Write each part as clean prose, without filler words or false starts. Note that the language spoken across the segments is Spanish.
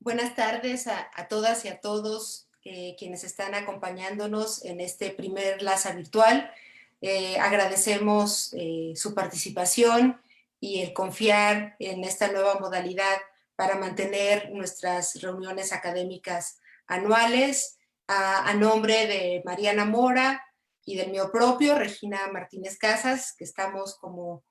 Buenas tardes a todas y a todos quienes están acompañándonos en este primer LASA virtual. Agradecemos su participación y el confiar en esta nueva modalidad para mantener nuestras reuniones académicas anuales. A nombre de Mariana Mora y del mío propio, Regina Martínez Casas, que estamos como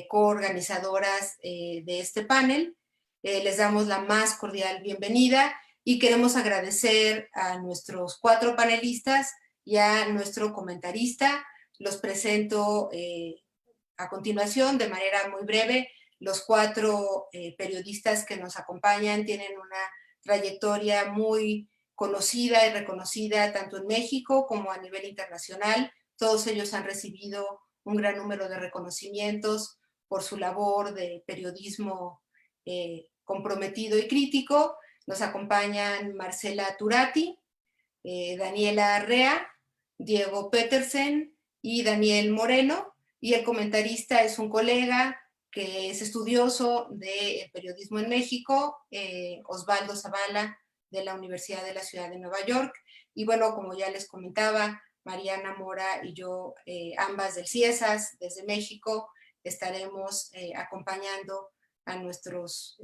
coorganizadoras de este panel. Les damos la más cordial bienvenida y queremos agradecer a nuestros 4 panelistas y a nuestro comentarista. Los presento a continuación de manera muy breve. Los 4 periodistas que nos acompañan tienen una trayectoria muy conocida y reconocida tanto en México como a nivel internacional. Todos ellos han recibido un gran número de reconocimientos por su labor de periodismo comprometido y crítico. Nos acompañan Marcela Turati, Daniela Arrea, Diego Petersen y Daniel Moreno, y el comentarista es un colega que es estudioso de periodismo en México, Osvaldo Zavala, de la Universidad de la Ciudad de Nueva York. Y bueno, como ya les comentaba, Mariana Mora y yo, ambas del CIESAS, desde México, estaremos acompañando a nuestros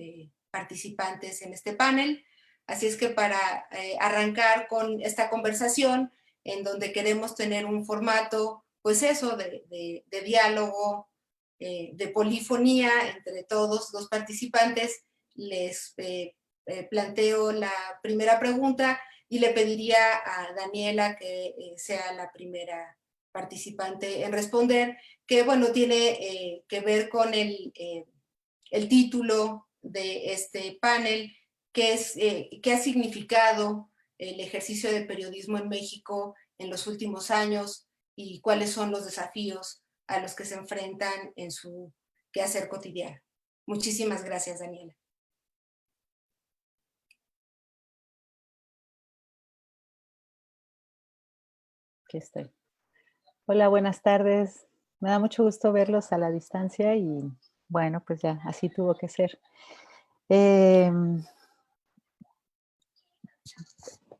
participantes en este panel. Así es que para arrancar con esta conversación, en donde queremos tener un formato, pues eso, de diálogo, de polifonía entre todos los participantes, les planteo la primera pregunta y le pediría a Daniela que sea la primera participante en responder, que bueno, tiene que ver con el título de este panel, qué ha significado el ejercicio de periodismo en México en los últimos años y cuáles son los desafíos a los que se enfrentan en su quehacer cotidiano. Muchísimas gracias, Daniela. Aquí estoy. Hola, buenas tardes. Me da mucho gusto verlos a la distancia y bueno, pues ya, así tuvo que ser.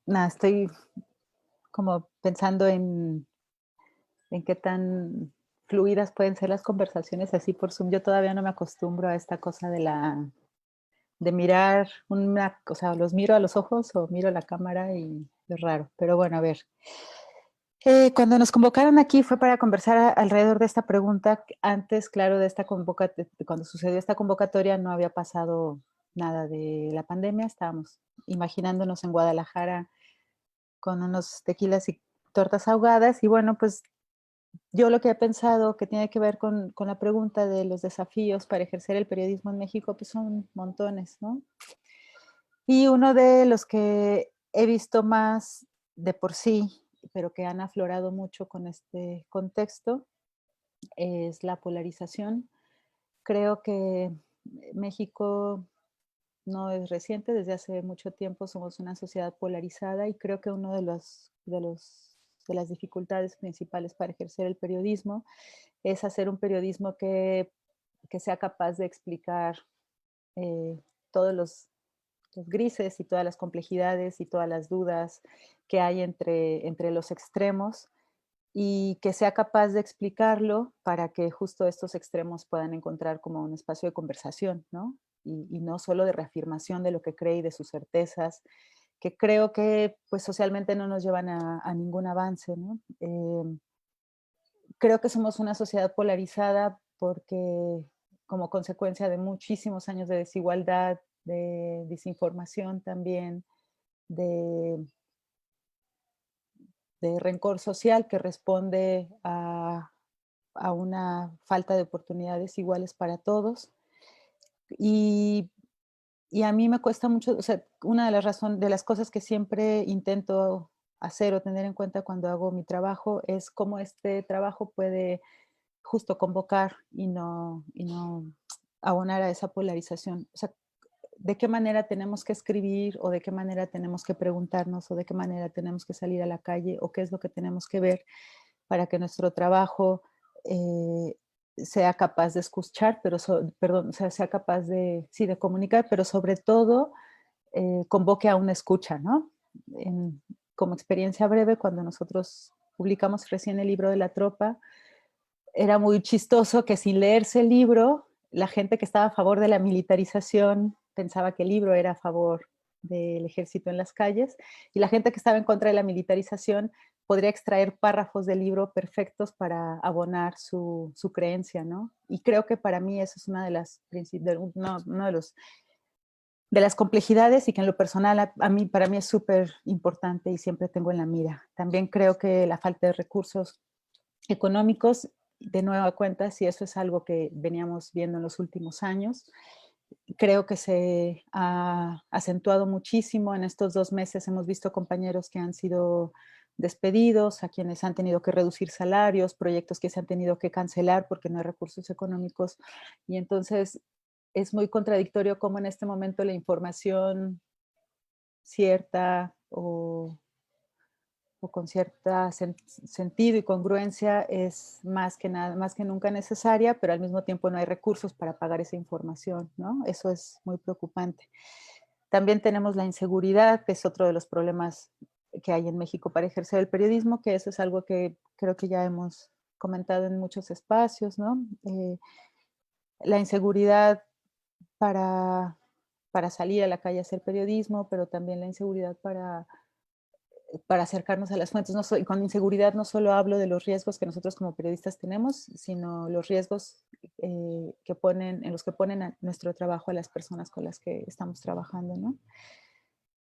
Nada, estoy como pensando en qué tan fluidas pueden ser las conversaciones así por Zoom. Yo todavía no me acostumbro a esta cosa de mirar o sea, los miro a los ojos o miro a la cámara y es raro. Pero bueno, a ver. Cuando nos convocaron aquí fue para conversar alrededor de esta pregunta. Antes, claro, de esta cuando sucedió esta convocatoria no había pasado nada de la pandemia. Estábamos imaginándonos en Guadalajara con unos tequilas y tortas ahogadas. Y bueno, pues yo lo que he pensado que tiene que ver con la pregunta de los desafíos para ejercer el periodismo en México, pues son montones, ¿no? Y uno de los que he visto más de por sí, pero que han aflorado mucho con este contexto, es la polarización. Creo que México no es reciente, desde hace mucho tiempo somos una sociedad polarizada y creo que uno de las dificultades principales para ejercer el periodismo es hacer un periodismo que sea capaz de explicar eh, todos los grises y todas las complejidades y todas las dudas que hay entre los extremos y que sea capaz de explicarlo para que justo estos extremos puedan encontrar como un espacio de conversación, ¿no? Y no solo de reafirmación de lo que cree y de sus certezas, que creo que pues socialmente no nos llevan a ningún avance, ¿no? Creo que somos una sociedad polarizada porque como consecuencia de muchísimos años de desigualdad, de desinformación también, de, de rencor social que responde a una falta de oportunidades iguales para todos. Y, y a mí me cuesta mucho, o sea, una de las cosas que siempre intento hacer o tener en cuenta cuando hago mi trabajo es cómo este trabajo puede justo convocar y no abonar a esa polarización. O sea, de qué manera tenemos que escribir o de qué manera tenemos que preguntarnos o de qué manera tenemos que salir a la calle o qué es lo que tenemos que ver para que nuestro trabajo sea capaz de escuchar, perdón, o sea, sea capaz de, sí, de comunicar, pero sobre todo convoque a una escucha, ¿no? Como experiencia breve, cuando nosotros publicamos recién el libro de La Tropa, era muy chistoso que sin leerse el libro, la gente que estaba a favor de la militarización pensaba que el libro era a favor del ejército en las calles, y la gente que estaba en contra de la militarización podría extraer párrafos del libro perfectos para abonar su creencia, ¿no? Y creo que para mí eso es una de las, uno de los de las complejidades, y que en lo personal para mí es súper importante y siempre tengo en la mira. También creo que la falta de recursos económicos, de nueva cuenta, si eso es algo que veníamos viendo en los últimos años, creo que se ha acentuado muchísimo. En estos 2 meses hemos visto compañeros que han sido despedidos, a quienes han tenido que reducir salarios, proyectos que se han tenido que cancelar porque no hay recursos económicos. Y entonces es muy contradictorio cómo en este momento la información cierta o con cierta sentido y congruencia es más que nunca necesaria, pero al mismo tiempo no hay recursos para pagar esa información, ¿no? Eso es muy preocupante. También tenemos la inseguridad, que es otro de los problemas que hay en México para ejercer el periodismo, que eso es algo que creo que ya hemos comentado en muchos espacios, ¿no? La inseguridad para, para salir a la calle a hacer periodismo, pero también la inseguridad para acercarnos a las fuentes. Y con inseguridad no solo hablo de los riesgos que nosotros como periodistas tenemos, sino los riesgos en los que ponen a nuestro trabajo a las personas con las que estamos trabajando, ¿no?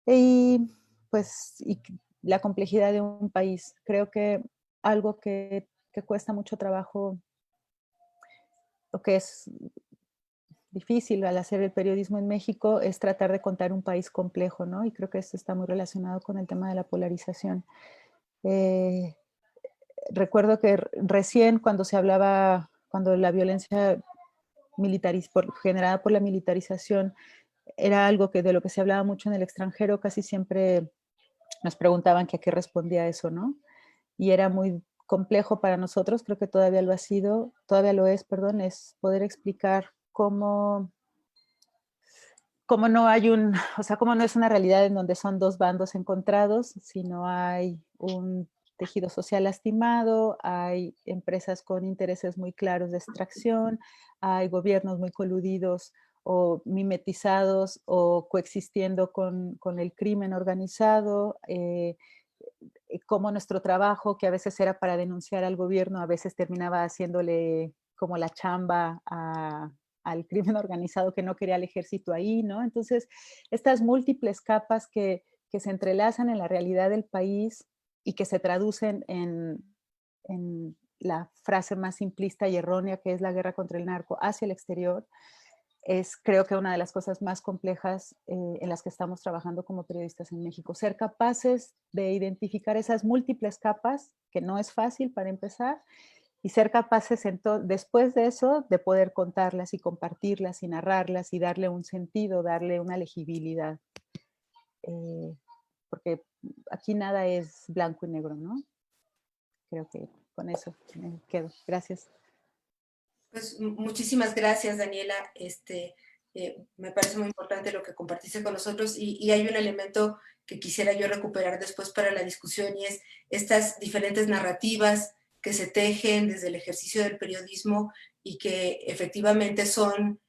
Y pues la complejidad de un país. Creo que algo que cuesta mucho trabajo, o que es difícil al hacer el periodismo en México, es tratar de contar un país complejo, ¿no? Y creo que esto está muy relacionado con el tema de la polarización. Recuerdo que recién cuando la violencia generada por la militarización era algo de lo que se hablaba mucho en el extranjero, casi siempre nos preguntaban que a qué respondía eso, ¿no? Y era muy complejo para nosotros, creo que todavía lo es, perdón, es poder explicar cómo no hay o sea, cómo no es una realidad en donde son dos bandos encontrados, sino hay un tejido social lastimado, hay empresas con intereses muy claros de extracción, hay gobiernos muy coludidos o mimetizados o coexistiendo con el crimen organizado, cómo nuestro trabajo, que a veces era para denunciar al gobierno, a veces terminaba haciéndole como la chamba al crimen organizado que no quería al ejército ahí, ¿no? Entonces, estas múltiples capas que se entrelazan en la realidad del país y que se traducen en la frase más simplista y errónea, que es la guerra contra el narco hacia el exterior, es creo que una de las cosas más complejas en las que estamos trabajando como periodistas en México. Ser capaces de identificar esas múltiples capas, que no es fácil para empezar, y ser capaces después de eso de poder contarlas y compartirlas y narrarlas y darle un sentido, darle una legibilidad. Porque aquí nada es blanco y negro, ¿no? Creo que con eso me quedo. Gracias. Pues muchísimas gracias, Daniela. Me parece muy importante lo que compartiste con nosotros y hay un elemento que quisiera yo recuperar después para la discusión, y es estas diferentes narrativas que se tejen desde el ejercicio del periodismo y que efectivamente son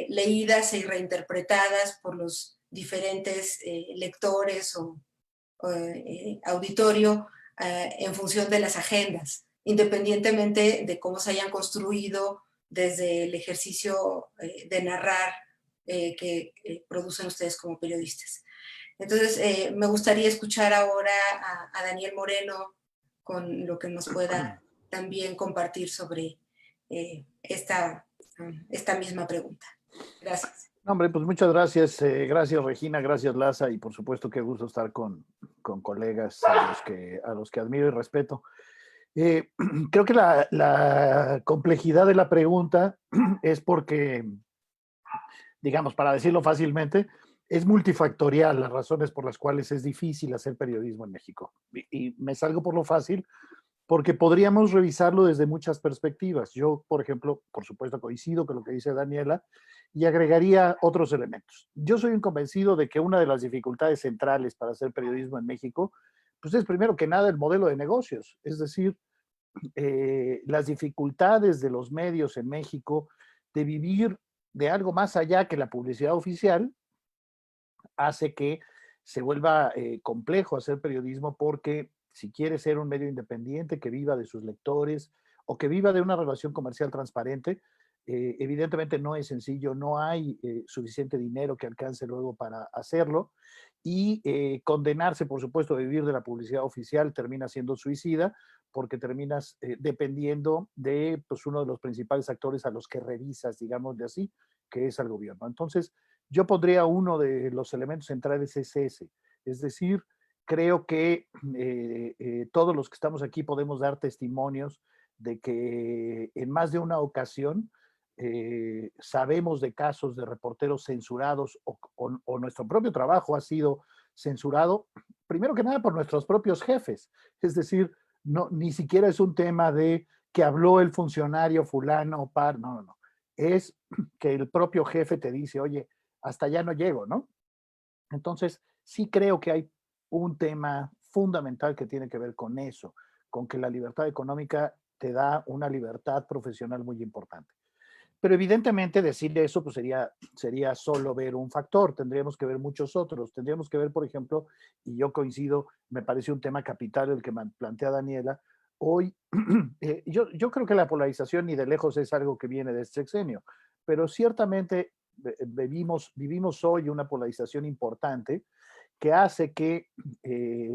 leídas y reinterpretadas por los diferentes lectores o auditorio en función de las agendas, independientemente de cómo se hayan construido desde el ejercicio de narrar que producen ustedes como periodistas. Entonces, me gustaría escuchar ahora a Daniel Moreno con lo que nos pueda también compartir sobre esta misma pregunta. Gracias. Hombre, pues muchas gracias. Gracias, Regina, gracias, Laza, y por supuesto qué gusto estar con colegas a los que admiro y respeto. Creo que la complejidad de la pregunta es porque, digamos, para decirlo fácilmente, es multifactorial las razones por las cuales es difícil hacer periodismo en México. Y me salgo por lo fácil porque podríamos revisarlo desde muchas perspectivas. Yo, por ejemplo, por supuesto coincido con lo que dice Daniela y agregaría otros elementos. Yo soy un convencido de que una de las dificultades centrales para hacer periodismo en México, pues es primero que nada el modelo de negocios, es decir, las dificultades de los medios en México de vivir de algo más allá que la publicidad oficial hace que se vuelva complejo hacer periodismo porque si quiere ser un medio independiente que viva de sus lectores o que viva de una relación comercial transparente, evidentemente no es sencillo, no hay suficiente dinero que alcance luego para hacerlo y condenarse, por supuesto, a vivir de la publicidad oficial termina siendo suicida porque terminas dependiendo de pues, uno de los principales actores a los que revisas, digamos de así, que es al gobierno. Entonces, yo pondría uno de los elementos centrales es ese, es decir, creo que todos los que estamos aquí podemos dar testimonios de que en más de una ocasión sabemos de casos de reporteros censurados o nuestro propio trabajo ha sido censurado, primero que nada por nuestros propios jefes, es decir, no, ni siquiera es un tema de que habló el funcionario fulano o par, no, no, no, es que el propio jefe te dice, oye, hasta allá no llego, ¿no? Entonces, sí creo que hay un tema fundamental que tiene que ver con eso, con que la libertad económica te da una libertad profesional muy importante. Pero evidentemente decir eso pues sería solo ver un factor, tendríamos que ver muchos otros, tendríamos que ver, por ejemplo, y yo coincido, me parece un tema capital el que plantea Daniela, hoy yo creo que la polarización ni de lejos es algo que viene de este sexenio, pero ciertamente vivimos hoy una polarización importante que hace que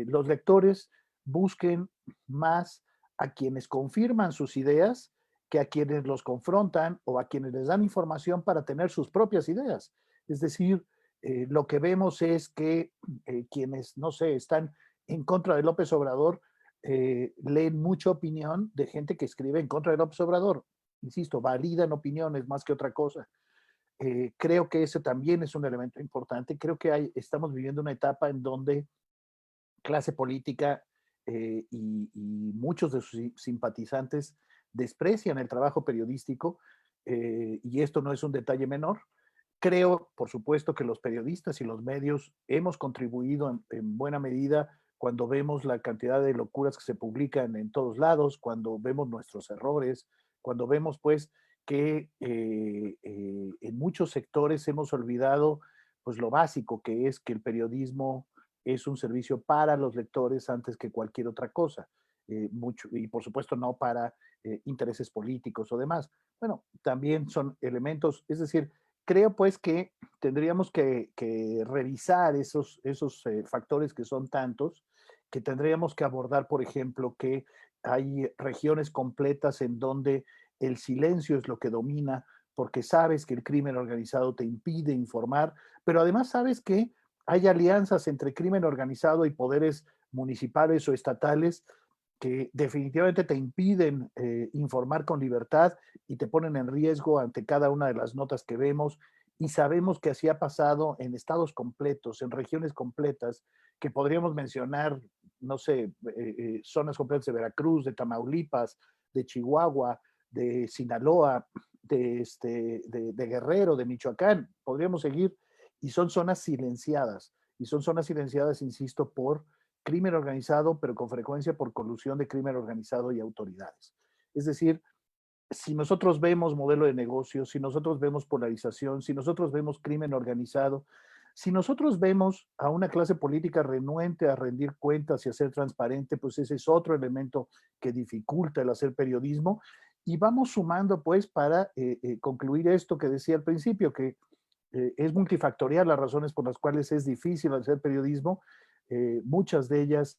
los lectores busquen más a quienes confirman sus ideas que a quienes los confrontan o a quienes les dan información para tener sus propias ideas. Es decir, lo que vemos es que quienes, no sé, están en contra de López Obrador, leen mucha opinión de gente que escribe en contra de López Obrador. Insisto, validan opiniones más que otra cosa. Creo que ese también es un elemento importante. Creo que estamos viviendo una etapa en donde clase política y muchos de sus simpatizantes desprecian el trabajo periodístico y esto no es un detalle menor. Creo, por supuesto, que los periodistas y los medios hemos contribuido en buena medida cuando vemos la cantidad de locuras que se publican en todos lados, cuando vemos nuestros errores, cuando vemos pues que en muchos sectores hemos olvidado pues lo básico que es que el periodismo es un servicio para los lectores antes que cualquier otra cosa. Y por supuesto no para intereses políticos o demás. Bueno, también son elementos, es decir, creo pues que tendríamos que revisar esos factores que son tantos, que tendríamos que abordar, por ejemplo, que hay regiones completas en donde el silencio es lo que domina, porque sabes que el crimen organizado te impide informar, pero además sabes que hay alianzas entre crimen organizado y poderes municipales o estatales que definitivamente te impiden informar con libertad y te ponen en riesgo ante cada una de las notas que vemos. Y sabemos que así ha pasado en estados completos, en regiones completas, que podríamos mencionar, no sé, zonas completas de Veracruz, de Tamaulipas, de Chihuahua, de Sinaloa, de Guerrero, de Michoacán. Podríamos seguir y son zonas silenciadas. Y son zonas silenciadas, insisto, por crimen organizado, pero con frecuencia por colusión de crimen organizado y autoridades. Es decir, si nosotros vemos modelo de negocio, si nosotros vemos polarización, si nosotros vemos crimen organizado, si nosotros vemos a una clase política renuente a rendir cuentas y a ser transparente, pues ese es otro elemento que dificulta el hacer periodismo. Y vamos sumando, pues, para concluir esto que decía al principio, que es multifactorial las razones por las cuales es difícil hacer periodismo, muchas de ellas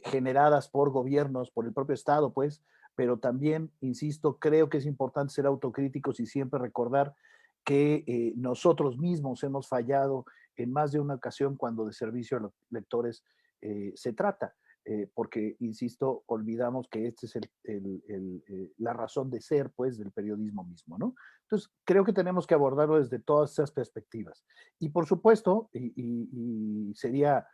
generadas por gobiernos, por el propio Estado, pues, pero también, insisto, creo que es importante ser autocríticos y siempre recordar que nosotros mismos hemos fallado en más de una ocasión cuando de servicio a los lectores se trata. Porque, insisto, olvidamos que esta es la razón de ser, pues, del periodismo mismo, ¿no? Entonces, creo que tenemos que abordarlo desde todas esas perspectivas. Y, por supuesto, y sería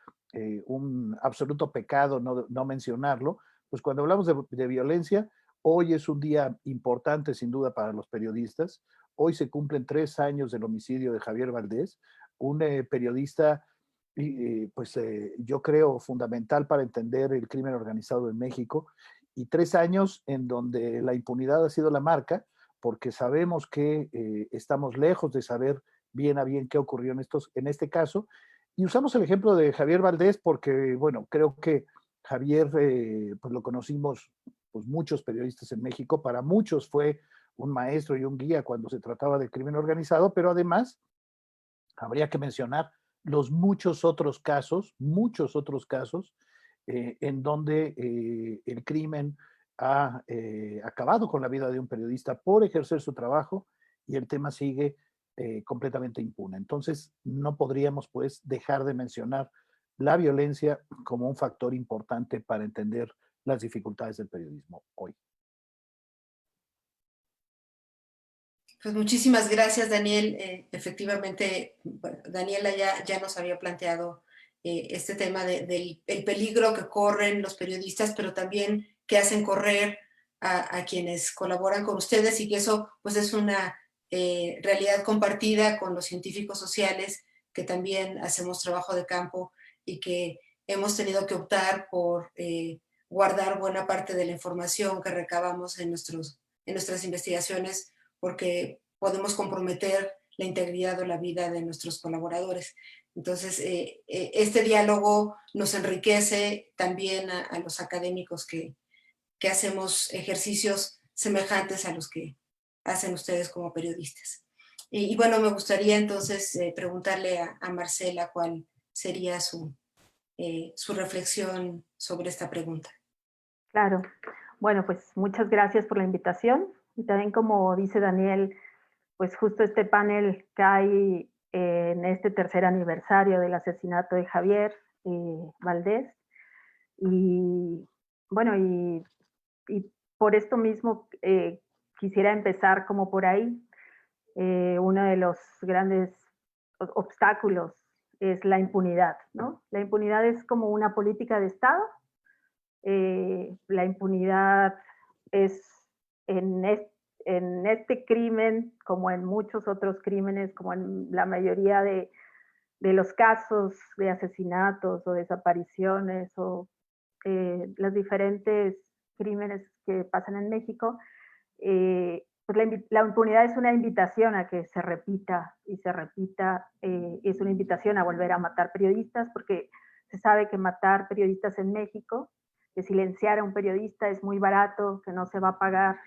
un absoluto pecado no mencionarlo, pues cuando hablamos de violencia, hoy es un día importante sin duda para los periodistas. Hoy se cumplen 3 años del homicidio de Javier Valdés, un periodista, pues yo creo fundamental para entender el crimen organizado en México, y 3 años en donde la impunidad ha sido la marca, porque sabemos que estamos lejos de saber bien a bien qué ocurrió en este caso. Y usamos el ejemplo de Javier Valdés porque, bueno, creo que Javier, pues lo conocimos pues muchos periodistas en México, para muchos fue un maestro y un guía cuando se trataba de crimen organizado, pero además habría que mencionar los muchos otros casos en donde el crimen ha acabado con la vida de un periodista por ejercer su trabajo y el tema sigue completamente impune. Entonces, no podríamos pues dejar de mencionar la violencia como un factor importante para entender las dificultades del periodismo hoy. Pues muchísimas gracias, Daniel. Efectivamente, bueno, Daniela ya nos había planteado este tema del el peligro que corren los periodistas, pero también que hacen correr a quienes colaboran con ustedes, y que eso pues es una realidad compartida con los científicos sociales que también hacemos trabajo de campo y que hemos tenido que optar por guardar buena parte de la información que recabamos en nuestras investigaciones, porque podemos comprometer la integridad o la vida de nuestros colaboradores. Entonces, este diálogo nos enriquece también a los académicos que hacemos ejercicios semejantes a los que hacen ustedes como periodistas. Y bueno, me gustaría entonces preguntarle a Marcela cuál sería su reflexión sobre esta pregunta. Claro. Bueno, pues muchas gracias por la invitación. Y también, como dice Daniel, pues justo este panel cae en este tercer aniversario del asesinato de Javier Valdés. Y bueno, y por esto mismo quisiera empezar como por ahí. Uno de los grandes obstáculos es la impunidad, ¿no? La impunidad es como una política de Estado. La impunidad es en este crimen, como en muchos otros crímenes, como en la mayoría de los casos de asesinatos o desapariciones o los diferentes crímenes que pasan en México, pues la impunidad es una invitación a que se repita y se repita, es una invitación a volver a matar periodistas, porque se sabe que matar periodistas en México, que silenciar a un periodista es muy barato, que no se va a pagar.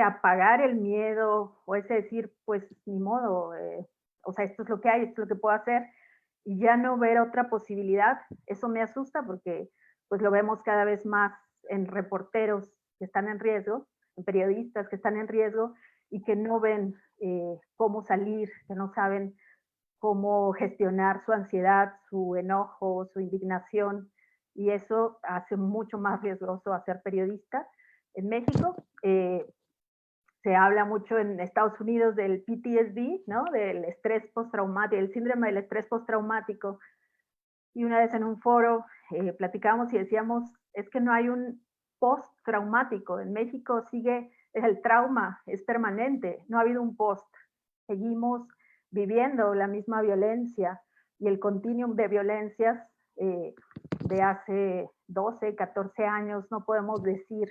Apagar el miedo o ese decir, pues ni modo, o sea, esto es lo que hay, esto es lo que puedo hacer, y ya no ver otra posibilidad, eso me asusta porque pues lo vemos cada vez más en reporteros que están en riesgo, en periodistas que están en riesgo y que no ven cómo salir, que no saben cómo gestionar su ansiedad, su enojo, su indignación, y eso hace mucho más riesgoso a ser periodista. En México se habla mucho en Estados Unidos del PTSD, ¿no? Del estrés postraumático, el síndrome del estrés postraumático. Y una vez en un foro platicábamos y decíamos, es que no hay un postraumático. En México sigue, el trauma es permanente, no ha habido un post. Seguimos viviendo la misma violencia y el continuum de violencias de hace 12, 14 años, no podemos decir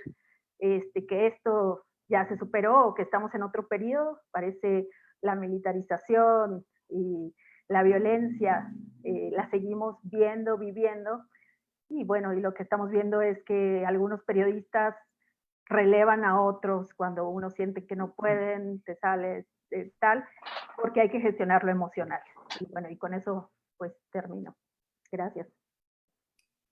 que esto ya se superó o que estamos en otro periodo. Parece la militarización y la violencia la seguimos viendo, viviendo. Y bueno, y lo que estamos viendo es que algunos periodistas relevan a otros cuando uno siente que no pueden, te sales, tal, porque hay que gestionar lo emocional. Y bueno, y con eso pues termino. Gracias.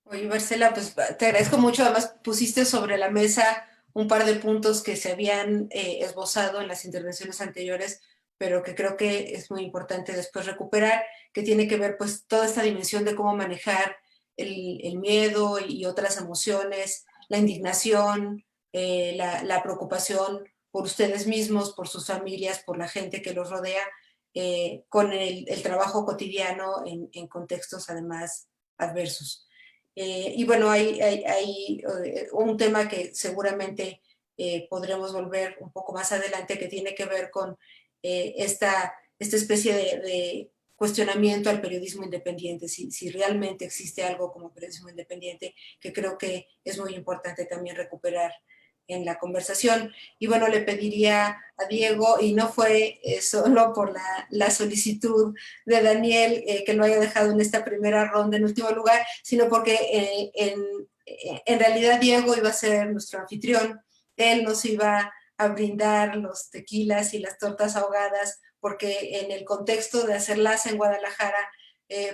Oye, Marcela, pues te agradezco mucho. Además, pusiste sobre la mesa un par de puntos que se habían esbozado en las intervenciones anteriores, pero que creo que es muy importante después recuperar, que tiene que ver pues toda esta dimensión de cómo manejar el miedo y otras emociones, la indignación, la preocupación por ustedes mismos, por sus familias, por la gente que los rodea, con el trabajo cotidiano en contextos además adversos. Y bueno, hay un tema que seguramente podremos volver un poco más adelante, que tiene que ver con esta especie de cuestionamiento al periodismo independiente, si realmente existe algo como periodismo independiente, que creo que es muy importante también recuperar en la conversación. Y bueno, le pediría a Diego, y no fue solo por la solicitud de Daniel que lo haya dejado en esta primera ronda en último lugar, sino porque en realidad Diego iba a ser nuestro anfitrión. Él nos iba a brindar los tequilas y las tortas ahogadas, porque en el contexto de hacer LASA en Guadalajara,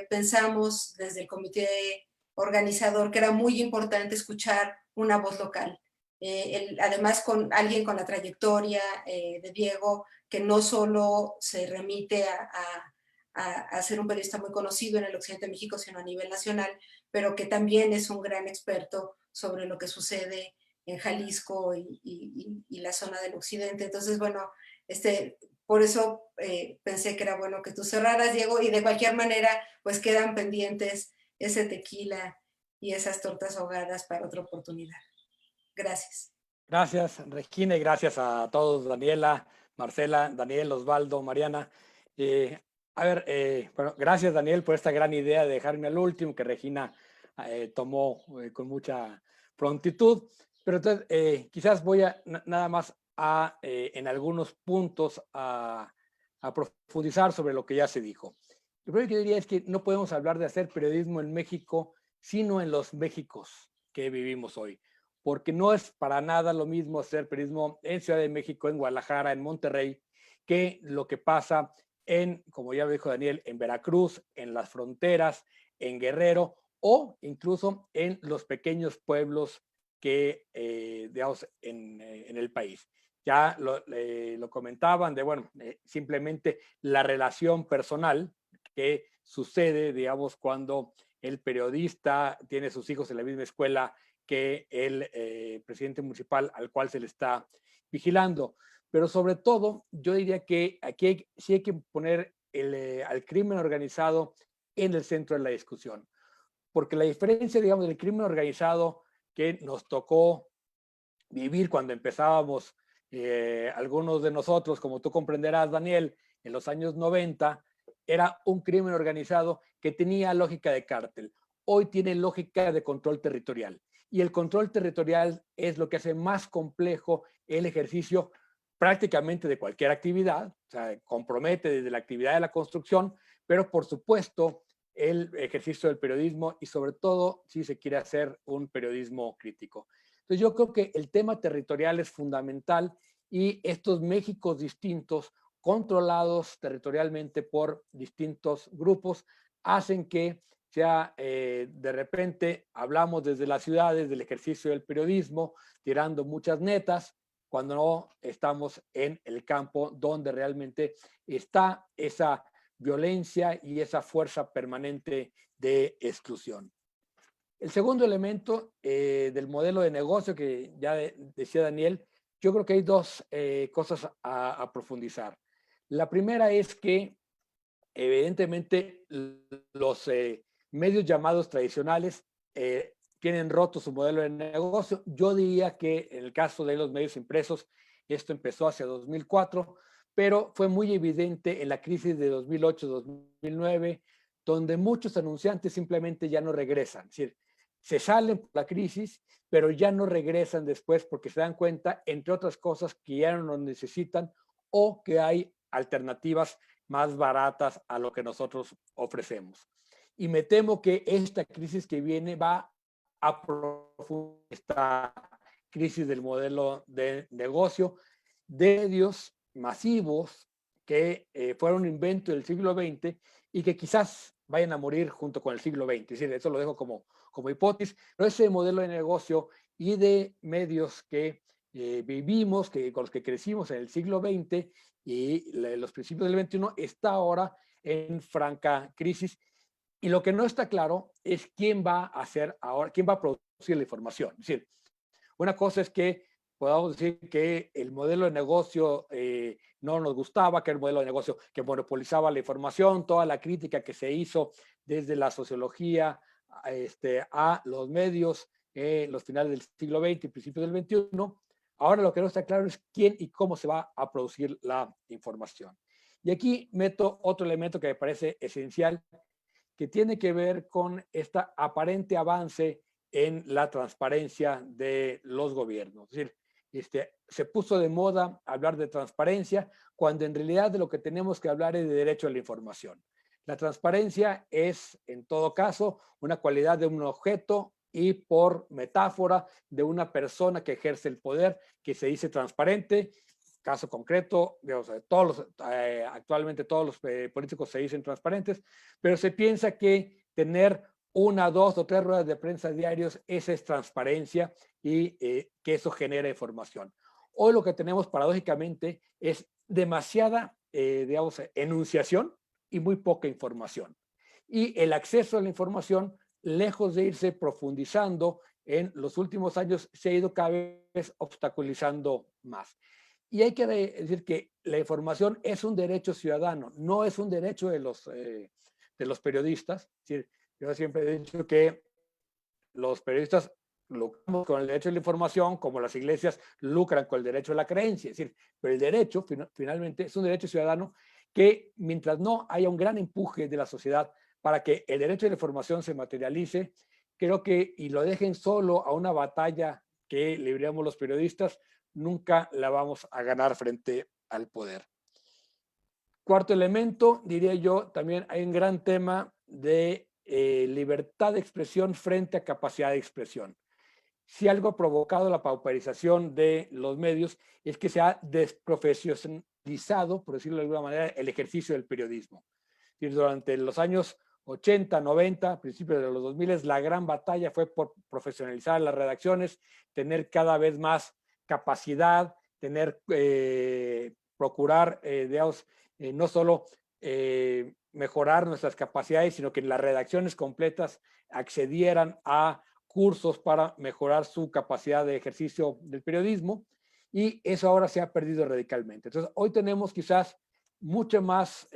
pensamos desde el comité organizador que era muy importante escuchar una voz local. Además, con alguien con la trayectoria de Diego, que no solo se remite a ser un periodista muy conocido en el occidente de México, sino a nivel nacional, pero que también es un gran experto sobre lo que sucede en Jalisco y la zona del occidente. Entonces, bueno, por eso pensé que era bueno que tú cerraras, Diego, y de cualquier manera, pues quedan pendientes ese tequila y esas tortas ahogadas para otra oportunidad. Gracias. Gracias, Regina, y gracias a todos, Daniela, Marcela, Daniel, Osvaldo, Mariana. Bueno, gracias, Daniel, por esta gran idea de dejarme al último, que Regina tomó con mucha prontitud. Pero entonces, quizás voy a nada más en algunos puntos a profundizar sobre lo que ya se dijo. Lo primero que yo diría es que no podemos hablar de hacer periodismo en México, sino en los Méxicos que vivimos hoy, porque no es para nada lo mismo hacer periodismo en Ciudad de México, en Guadalajara, en Monterrey, que lo que pasa como ya lo dijo Daniel, en Veracruz, en las fronteras, en Guerrero o incluso en los pequeños pueblos que, digamos, en el país. Ya lo comentaban de, bueno, simplemente la relación personal que sucede, digamos, cuando el periodista tiene sus hijos en la misma escuela que el presidente municipal al cual se le está vigilando. Pero sobre todo, yo diría que aquí sí hay que poner al crimen organizado en el centro de la discusión. Porque la diferencia, digamos, del crimen organizado que nos tocó vivir cuando empezábamos, algunos de nosotros, como tú comprenderás, Daniel, en los años 90, era un crimen organizado que tenía lógica de cártel. Hoy tiene lógica de control territorial. Y el control territorial es lo que hace más complejo el ejercicio prácticamente de cualquier actividad, o sea, compromete desde la actividad de la construcción, pero por supuesto el ejercicio del periodismo y sobre todo si se quiere hacer un periodismo crítico. Entonces yo creo que el tema territorial es fundamental y estos Méxicos distintos, controlados territorialmente por distintos grupos, hacen que sea de repente hablamos desde las ciudades del ejercicio del periodismo, tirando muchas netas, cuando no estamos en el campo donde realmente está esa violencia y esa fuerza permanente de exclusión. El segundo elemento del modelo de negocio que ya decía Daniel, yo creo que hay dos cosas a profundizar. La primera es que evidentemente los medios llamados tradicionales tienen roto su modelo de negocio. Yo diría que en el caso de los medios impresos, esto empezó hacia 2004, pero fue muy evidente en la crisis de 2008-2009, donde muchos anunciantes simplemente ya no regresan. Es decir, se salen por la crisis, pero ya no regresan después porque se dan cuenta, entre otras cosas, que ya no nos necesitan o que hay alternativas más baratas a lo que nosotros ofrecemos. Y me temo que esta crisis que viene va a profundizar esta crisis del modelo de negocio de medios masivos que fueron un invento del siglo XX y que quizás vayan a morir junto con el siglo XX. Es decir, eso lo dejo como hipótesis, pero ese modelo de negocio y de medios que vivimos, con los que crecimos en el siglo XX y los principios del XXI, está ahora en franca crisis. Y lo que no está claro es quién va a hacer ahora, quién va a producir la información. Es decir, una cosa es que podamos decir que el modelo de negocio no nos gustaba, que era el modelo de negocio que monopolizaba la información, toda la crítica que se hizo desde la sociología a los medios, los finales del siglo XX y principios del XXI. Ahora lo que no está claro es quién y cómo se va a producir la información. Y aquí meto otro elemento que me parece esencial, que tiene que ver con este aparente avance en la transparencia de los gobiernos. Es decir, se puso de moda hablar de transparencia cuando en realidad de lo que tenemos que hablar es de derecho a la información. La transparencia es, en todo caso, una cualidad de un objeto y por metáfora de una persona que ejerce el poder, que se dice transparente. Caso concreto, digamos, actualmente todos los políticos se dicen transparentes, pero se piensa que tener 1, 2 o 3 ruedas de prensa diarios, esa es transparencia y que eso genera información. Hoy lo que tenemos paradójicamente es demasiada, digamos, enunciación y muy poca información. Y el acceso a la información, lejos de irse profundizando en los últimos años, se ha ido cada vez obstaculizando más. Y hay que decir que la información es un derecho ciudadano, no es un derecho de los periodistas. Es decir, yo siempre he dicho que los periodistas lucramos con el derecho a la información, como las iglesias lucran con el derecho a la creencia. Es decir, pero el derecho finalmente es un derecho ciudadano que mientras no haya un gran empuje de la sociedad para que el derecho a la información se materialice, creo que, y lo dejen solo a una batalla que libremos los periodistas, nunca la vamos a ganar frente al poder. Cuarto elemento, diría yo, también hay un gran tema de libertad de expresión frente a capacidad de expresión. Si algo ha provocado la pauperización de los medios es que se ha desprofesionalizado, por decirlo de alguna manera, el ejercicio del periodismo. Y durante los años 80, 90, principios de los 2000, la gran batalla fue por profesionalizar las redacciones, tener cada vez más capacidad, procurar, digamos, no solo mejorar nuestras capacidades, sino que las redacciones completas accedieran a cursos para mejorar su capacidad de ejercicio del periodismo, y eso ahora se ha perdido radicalmente. Entonces, hoy tenemos quizás mucha más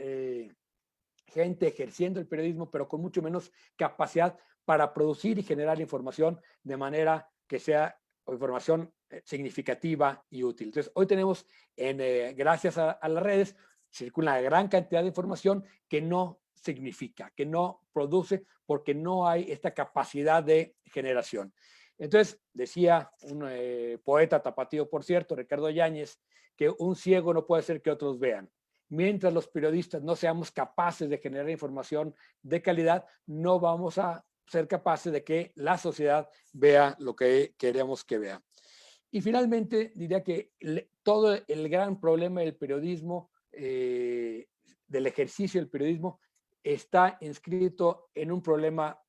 gente ejerciendo el periodismo, pero con mucho menos capacidad para producir y generar información de manera que sea información significativa y útil. Entonces, hoy tenemos, gracias a las redes, circula una gran cantidad de información que no significa, que no produce, porque no hay esta capacidad de generación. Entonces, decía un poeta tapatío, por cierto, Ricardo Yáñez, que un ciego no puede hacer que otros vean. Mientras los periodistas no seamos capaces de generar información de calidad, no vamos a ser capaces de que la sociedad vea lo que queremos que vea. Y finalmente, diría que todo el gran problema del periodismo, del ejercicio del periodismo, está inscrito en un problema,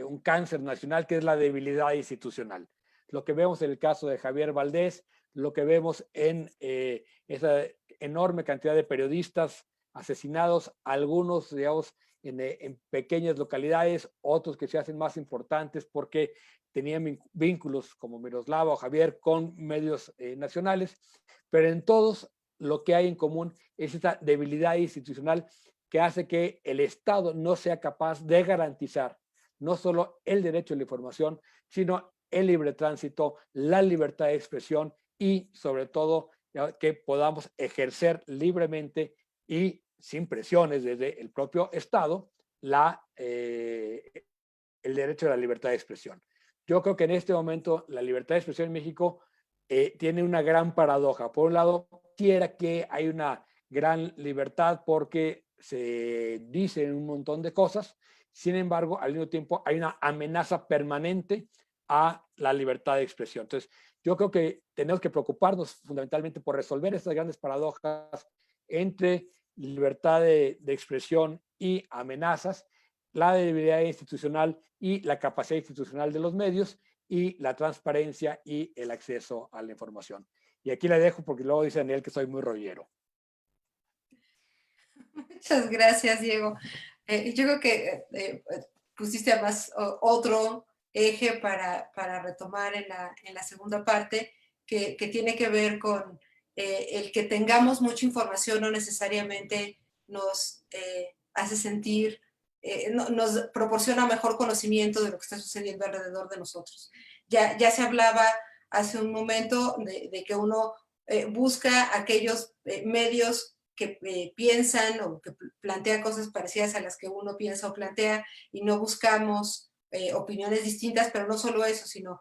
un cáncer nacional, que es la debilidad institucional. Lo que vemos en el caso de Javier Valdés, lo que vemos en esa enorme cantidad de periodistas asesinados, algunos, digamos, en pequeñas localidades, otros que se hacen más importantes porque tenían vínculos como Miroslava o Javier con medios nacionales, pero en todos lo que hay en común es esta debilidad institucional que hace que el Estado no sea capaz de garantizar no solo el derecho a la información, sino el libre tránsito, la libertad de expresión y sobre todo que podamos ejercer libremente y sin presiones desde el propio Estado el derecho a la libertad de expresión. yo creo que en este momento la libertad de expresión en México tiene una gran paradoja. Por un lado, quiera que hay una gran libertad porque se dicen un montón de cosas, sin embargo, al mismo tiempo hay una amenaza permanente a la libertad de expresión. Entonces, yo creo que tenemos que preocuparnos fundamentalmente por resolver estas grandes paradojas entre libertad de expresión y amenazas, la debilidad institucional y la capacidad institucional de los medios, y la transparencia y el acceso a la información. Y aquí la dejo porque luego dice Daniel que soy muy rollero. Muchas gracias, Diego. Yo creo que pusiste además otro eje para retomar en la segunda parte, que tiene que ver con el que tengamos mucha información no necesariamente nos hace sentir, nos proporciona mejor conocimiento de lo que está sucediendo alrededor de nosotros. Ya se hablaba hace un momento de que uno busca aquellos medios que piensan o que plantean cosas parecidas a las que uno piensa o plantea, y no buscamos opiniones distintas, pero no solo eso, sino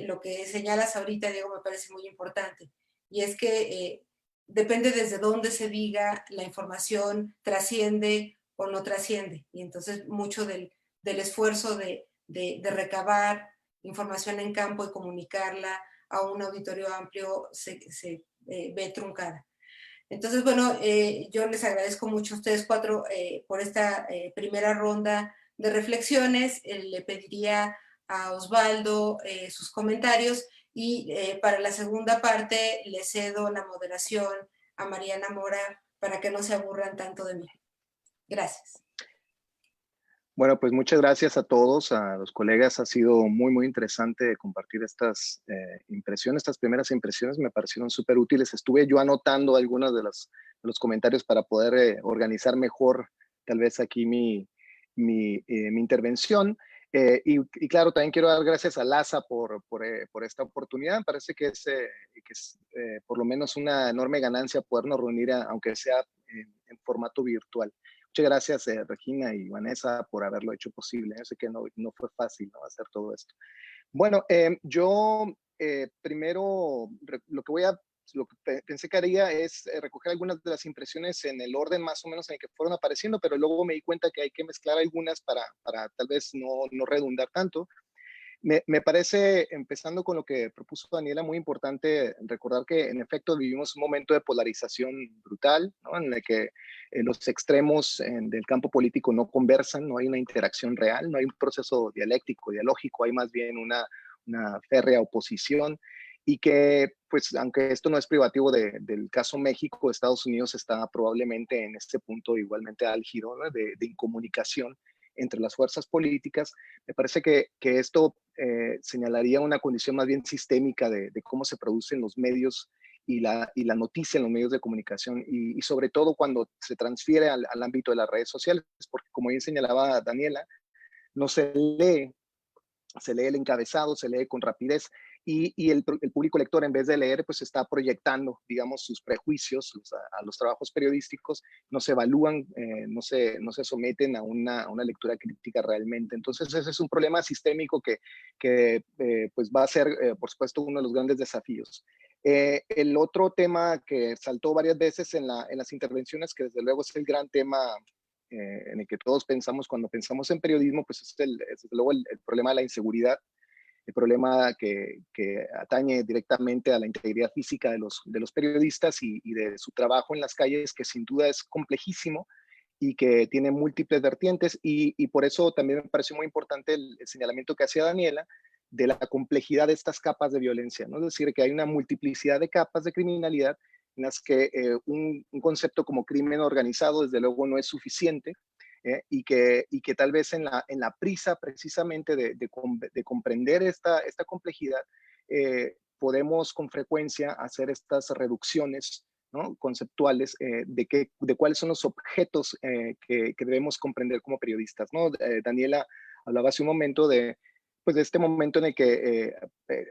lo que señalas ahorita, Diego, me parece muy importante, y es que depende desde dónde se diga, la información trasciende o no trasciende, y entonces mucho del esfuerzo de recabar información en campo y comunicarla a un auditorio amplio se ve truncada. Entonces, bueno, yo les agradezco mucho a ustedes cuatro por esta primera ronda de reflexiones. Le pediría a Osvaldo sus comentarios, y para la segunda parte le cedo la moderación a Mariana Mora para que no se aburran tanto de mí. Gracias. Bueno, pues muchas gracias a todos, a los colegas. Ha sido muy, muy interesante compartir estas impresiones, estas primeras impresiones me parecieron súper útiles. Estuve yo anotando algunos de los comentarios para poder organizar mejor tal vez aquí mi intervención. Y claro, también quiero dar gracias a LASA por esta oportunidad. Me parece que es por lo menos una enorme ganancia podernos reunir, aunque sea en formato virtual. Muchas gracias, Regina y Vanessa, por haberlo hecho posible. Yo sé que no fue fácil, ¿no?, hacer todo esto. Bueno, yo primero lo que pensé que haría es recoger algunas de las impresiones en el orden más o menos en el que fueron apareciendo, pero luego me di cuenta que hay que mezclar algunas para tal vez no redundar tanto. Me parece, empezando con lo que propuso Daniela, muy importante recordar que en efecto vivimos un momento de polarización brutal, ¿no?, en el que los extremos del campo político no conversan, no hay una interacción real, no hay un proceso dialógico, hay más bien una férrea oposición, y que, pues, aunque esto no es privativo del caso México, Estados Unidos está probablemente en este punto igualmente álgido, ¿no?, de incomunicación entre las fuerzas políticas. Me parece que esto señalaría una condición más bien sistémica de cómo se producen los medios y la noticia en los medios de comunicación, y sobre todo cuando se transfiere al ámbito de las redes sociales, porque como bien señalaba Daniela, no se lee el encabezado, se lee con rapidez, y el público lector, en vez de leer, pues está proyectando, digamos, sus prejuicios a los trabajos periodísticos, no se evalúan, no se someten a una lectura crítica realmente. Entonces ese es un problema sistémico que pues va a ser, por supuesto, uno de los grandes desafíos. El otro tema que saltó varias veces en las intervenciones, que desde luego es el gran tema en el que todos pensamos cuando pensamos en periodismo, pues es desde luego el problema de la inseguridad, el problema que atañe directamente a la integridad física de los periodistas y de su trabajo en las calles, que sin duda es complejísimo y que tiene múltiples vertientes, y por eso también me pareció muy importante el señalamiento que hacía Daniela de la complejidad de estas capas de violencia, ¿no? Es decir, que hay una multiplicidad de capas de criminalidad en las que un concepto como crimen organizado desde luego no es suficiente, y que tal vez en la prisa precisamente de comprender esta complejidad, podemos con frecuencia hacer estas reducciones, ¿no?, conceptuales de cuáles son los objetos que debemos comprender como periodistas, ¿no? Daniela hablaba hace un momento de este momento en el que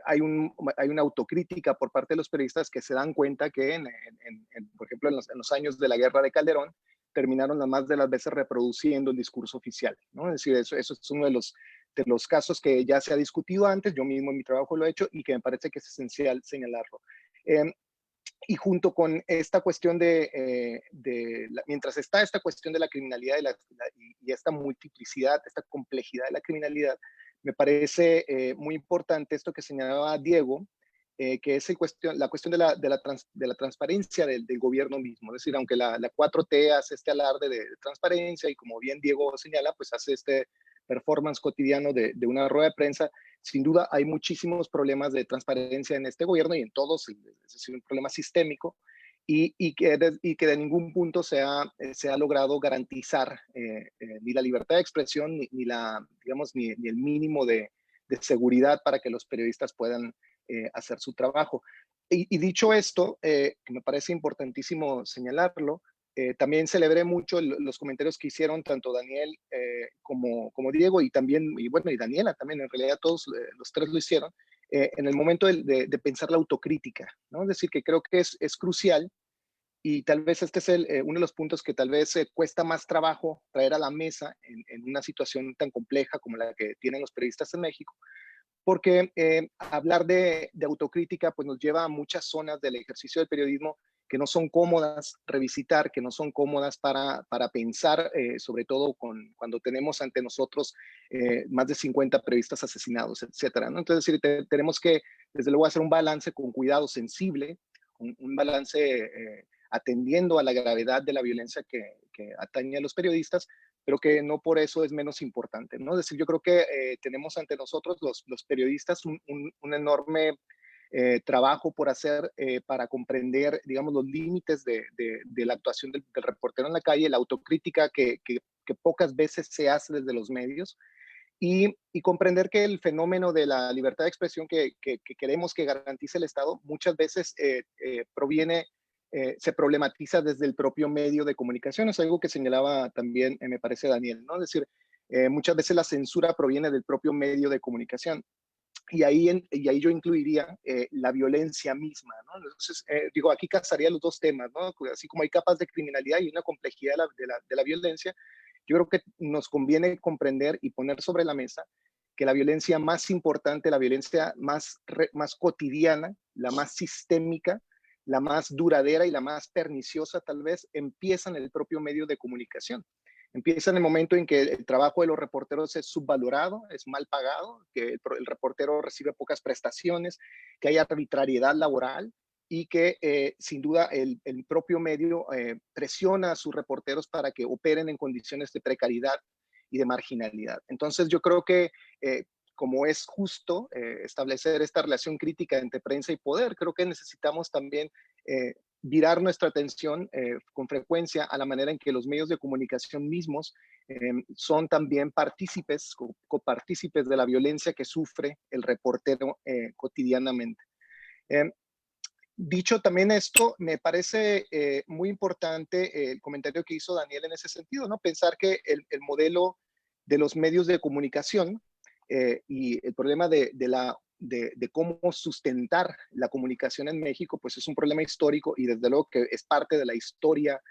hay una autocrítica por parte de los periodistas que se dan cuenta que, por ejemplo, en los años de la guerra de Calderón, terminaron las más de las veces reproduciendo el discurso oficial, ¿no? Es decir, eso es uno de de los casos que ya se ha discutido antes, yo mismo en mi trabajo lo he hecho y que me parece que es esencial señalarlo. Y junto con esta cuestión mientras está esta cuestión de la criminalidad y esta multiplicidad, esta complejidad de la criminalidad, me parece muy importante esto que señalaba Diego, que es la cuestión de la transparencia del gobierno mismo. Es decir, aunque la 4T hace este alarde de transparencia y como bien Diego señala, pues hace este performance cotidiano de una rueda de prensa, sin duda hay muchísimos problemas de transparencia en este gobierno y en todos, es decir, un problema sistémico y que de ningún punto se ha logrado garantizar ni la libertad de expresión ni el mínimo de seguridad para que los periodistas puedan hacer su trabajo. Y dicho esto, que me parece importantísimo señalarlo, también celebré mucho los comentarios que hicieron tanto Daniel como Diego y también, y Daniela también, en realidad todos los tres lo hicieron, en el momento de pensar la autocrítica, ¿no? Es decir, que creo que es crucial y tal vez este es uno de los puntos que tal vez cuesta más trabajo traer a la mesa en una situación tan compleja como la que tienen los periodistas en México, porque hablar de autocrítica pues nos lleva a muchas zonas del ejercicio del periodismo que no son cómodas revisitar, que no son cómodas para pensar, sobre todo cuando tenemos ante nosotros más de 50 periodistas asesinados, etcétera, ¿no? Entonces, tenemos que, desde luego, hacer un balance con cuidado sensible, un balance atendiendo a la gravedad de la violencia que atañe a los periodistas, pero que no por eso es menos importante, ¿no? Es decir, yo creo que tenemos ante nosotros los periodistas un enorme trabajo por hacer para comprender, digamos, los límites de la actuación del reportero en la calle, la autocrítica que pocas veces se hace desde los medios y comprender que el fenómeno de la libertad de expresión que queremos que garantice el Estado muchas veces se problematiza desde el propio medio de comunicación. Es algo que señalaba también, me parece, Daniel, ¿no? Es decir, muchas veces la censura proviene del propio medio de comunicación. Y ahí yo incluiría la violencia misma, ¿no? Entonces, aquí casaría los dos temas, ¿no? Así como hay capas de criminalidad y una complejidad de la violencia, yo creo que nos conviene comprender y poner sobre la mesa que la violencia más importante, la violencia más cotidiana, la más sistémica, la más duradera y la más perniciosa tal vez, empieza en el propio medio de comunicación. Empieza en el momento en que el trabajo de los reporteros es subvalorado, es mal pagado, que el reportero recibe pocas prestaciones, que hay arbitrariedad laboral y que sin duda el propio medio presiona a sus reporteros para que operen en condiciones de precariedad y de marginalidad. Entonces yo creo que como es justo establecer esta relación crítica entre prensa y poder, creo que necesitamos también virar nuestra atención con frecuencia a la manera en que los medios de comunicación mismos son también copartícipes de la violencia que sufre el reportero cotidianamente. Dicho también esto, me parece muy importante el comentario que hizo Daniel en ese sentido, ¿no? Pensar que el modelo de los medios de comunicación y el problema de cómo sustentar la comunicación en México, pues es un problema histórico y desde luego que es parte de la historia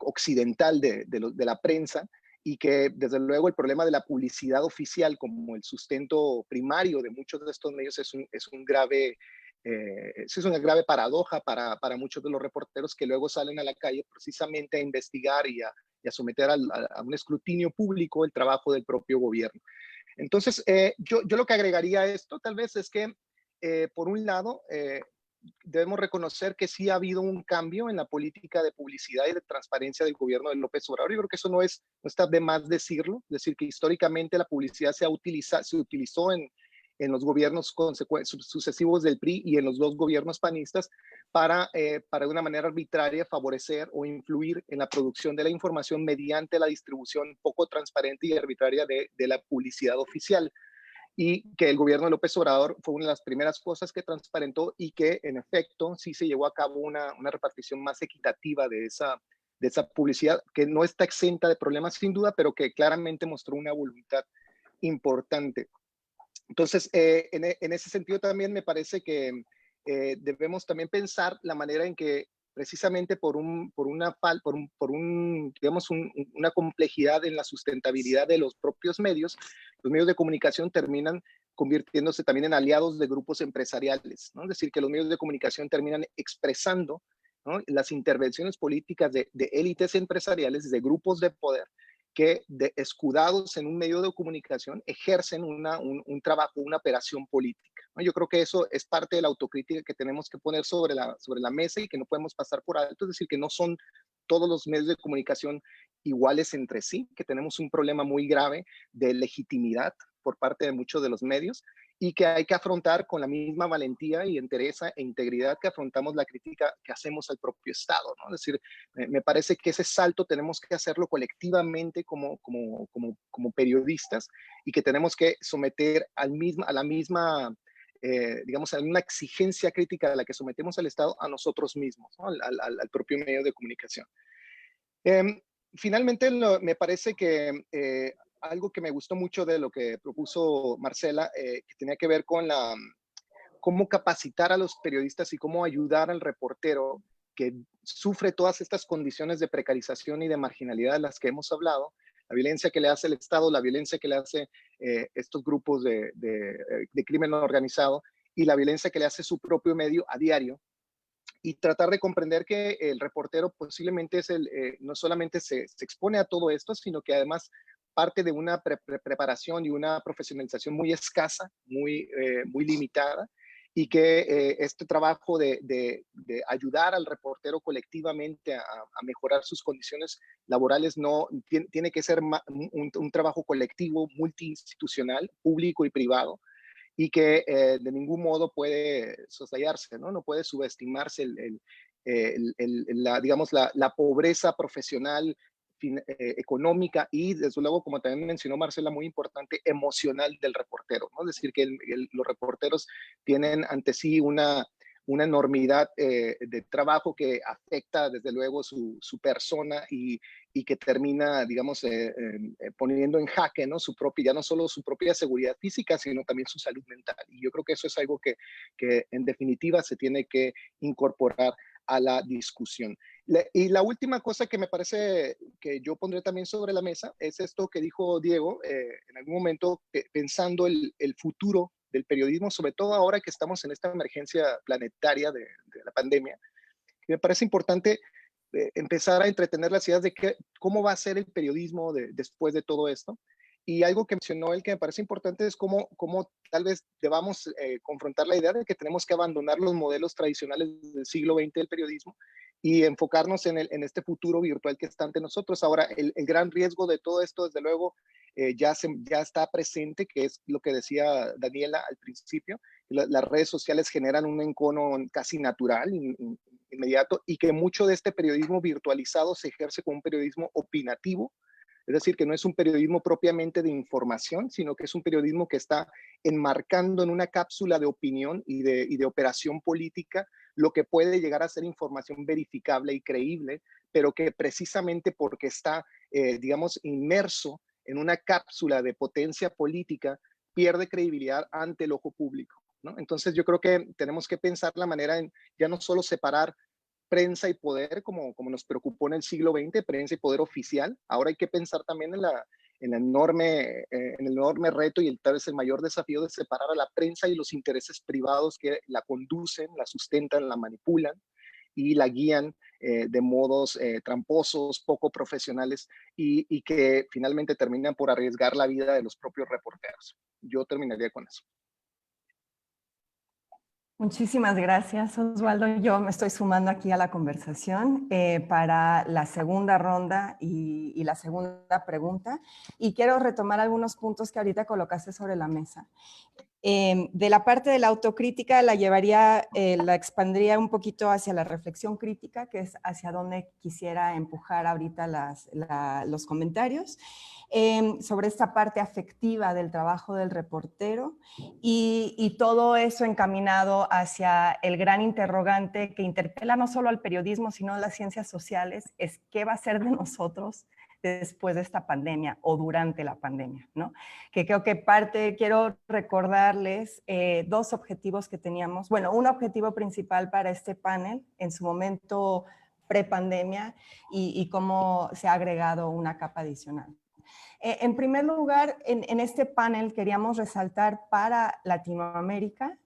occidental de la prensa y que desde luego el problema de la publicidad oficial como el sustento primario de muchos de estos medios es una grave paradoja para muchos de los reporteros que luego salen a la calle precisamente a investigar y a someter a un escrutinio público el trabajo del propio gobierno. Entonces, yo lo que agregaría a esto tal vez es que, por un lado, debemos reconocer que sí ha habido un cambio en la política de publicidad y de transparencia del gobierno de López Obrador. Yo creo que eso no está de más decirlo, es decir, que históricamente la publicidad se utilizó en los gobiernos sucesivos del PRI y en los dos gobiernos panistas para de una manera arbitraria favorecer o influir en la producción de la información mediante la distribución poco transparente y arbitraria de la publicidad oficial. Y que el gobierno de López Obrador fue una de las primeras cosas que transparentó y que en efecto sí se llevó a cabo una repartición más equitativa de esa publicidad, que no está exenta de problemas sin duda, pero que claramente mostró una voluntad importante. Entonces, en ese sentido también me parece que debemos también pensar la manera en que precisamente por digamos, una complejidad en la sustentabilidad de los propios medios. Los medios de comunicación terminan convirtiéndose también en aliados de grupos empresariales, ¿no? Es decir, que los medios de comunicación terminan expresando, ¿no?, las intervenciones políticas de élites empresariales, de grupos de poder, que escudados en un medio de comunicación ejercen un trabajo, una operación política, ¿no? Yo creo que eso es parte de la autocrítica que tenemos que poner sobre la mesa y que no podemos pasar por alto, es decir, que no son todos los medios de comunicación iguales entre sí, que tenemos un problema muy grave de legitimidad por parte de muchos de los medios y que hay que afrontar con la misma valentía y entereza e integridad que afrontamos la crítica que hacemos al propio Estado, ¿no? Es decir, me parece que ese salto tenemos que hacerlo colectivamente como periodistas y que tenemos que someter a la misma, digamos, a una exigencia crítica a la que sometemos al Estado a nosotros mismos, ¿no?, al propio medio de comunicación. Finalmente, me parece que algo que me gustó mucho de lo que propuso Marcela, que tenía que ver con cómo capacitar a los periodistas y cómo ayudar al reportero que sufre todas estas condiciones de precarización y de marginalidad de las que hemos hablado, la violencia que le hace el Estado, la violencia que le hace estos grupos de crimen organizado y la violencia que le hace su propio medio a diario, y tratar de comprender que el reportero posiblemente no solamente se expone a todo esto, sino que además parte de una preparación y una profesionalización muy escasa, muy limitada, y que este trabajo de ayudar al reportero colectivamente a mejorar sus condiciones laborales tiene que ser un trabajo colectivo, multiinstitucional, público y privado, y que de ningún modo puede soslayarse, ¿no? No puede subestimarse digamos, la pobreza profesional, económica y, desde luego, como también mencionó Marcela, muy importante, emocional del reportero, ¿no? Es decir, que los reporteros tienen ante sí una enormidad de trabajo que afecta, desde luego, su persona y que termina, digamos, poniendo en jaque, ¿no?, ya no solo su propia seguridad física, sino también su salud mental. Y yo creo que eso es algo que en definitiva se tiene que incorporar a la discusión. Y la última cosa que me parece que yo pondré también sobre la mesa es esto que dijo Diego en algún momento, pensando el futuro del periodismo, sobre todo ahora que estamos en esta emergencia planetaria de la pandemia. Me parece importante empezar a entretener las ideas de cómo va a ser el periodismo después de todo esto. Y algo que mencionó él que me parece importante es cómo tal vez debamos confrontar la idea de que tenemos que abandonar los modelos tradicionales del siglo XX del periodismo y enfocarnos en este futuro virtual que está ante nosotros. Ahora, el gran riesgo de todo esto, desde luego, ya está presente, que es lo que decía Daniela al principio. Las redes sociales generan un encono casi natural, inmediato, y que mucho de este periodismo virtualizado se ejerce como un periodismo opinativo, es decir, que no es un periodismo propiamente de información, sino que es un periodismo que está enmarcando en una cápsula de opinión y de operación política lo que puede llegar a ser información verificable y creíble, pero que precisamente porque está, digamos, inmerso en una cápsula de potencia política, pierde credibilidad ante el ojo público, ¿no? Entonces yo creo que tenemos que pensar la manera en ya no solo separar prensa y poder, como nos preocupó en el siglo XX, prensa y poder oficial. Ahora hay que pensar también en el enorme reto y tal vez el mayor desafío de separar a la prensa y los intereses privados que la conducen, la sustentan, la manipulan y la guían de modos tramposos, poco profesionales y que finalmente terminan por arriesgar la vida de los propios reporteros. Yo terminaría con eso. Muchísimas gracias, Osvaldo. Yo me estoy sumando aquí a la conversación para la segunda ronda y la segunda pregunta. Y quiero retomar algunos puntos que ahorita colocaste sobre la mesa. De la parte de la autocrítica la expandría un poquito hacia la reflexión crítica, que es hacia donde quisiera empujar ahorita los comentarios, sobre esta parte afectiva del trabajo del reportero y todo eso encaminado hacia el gran interrogante que interpela no solo al periodismo, sino a las ciencias sociales, es ¿qué va a ser de nosotros después de esta pandemia o durante la pandemia, ¿no? Que creo que quiero recordarles dos objetivos que teníamos. Bueno, un objetivo principal para este panel en su momento prepandemia y cómo se ha agregado una capa adicional. En primer lugar, en este panel queríamos resaltar para Latinoamérica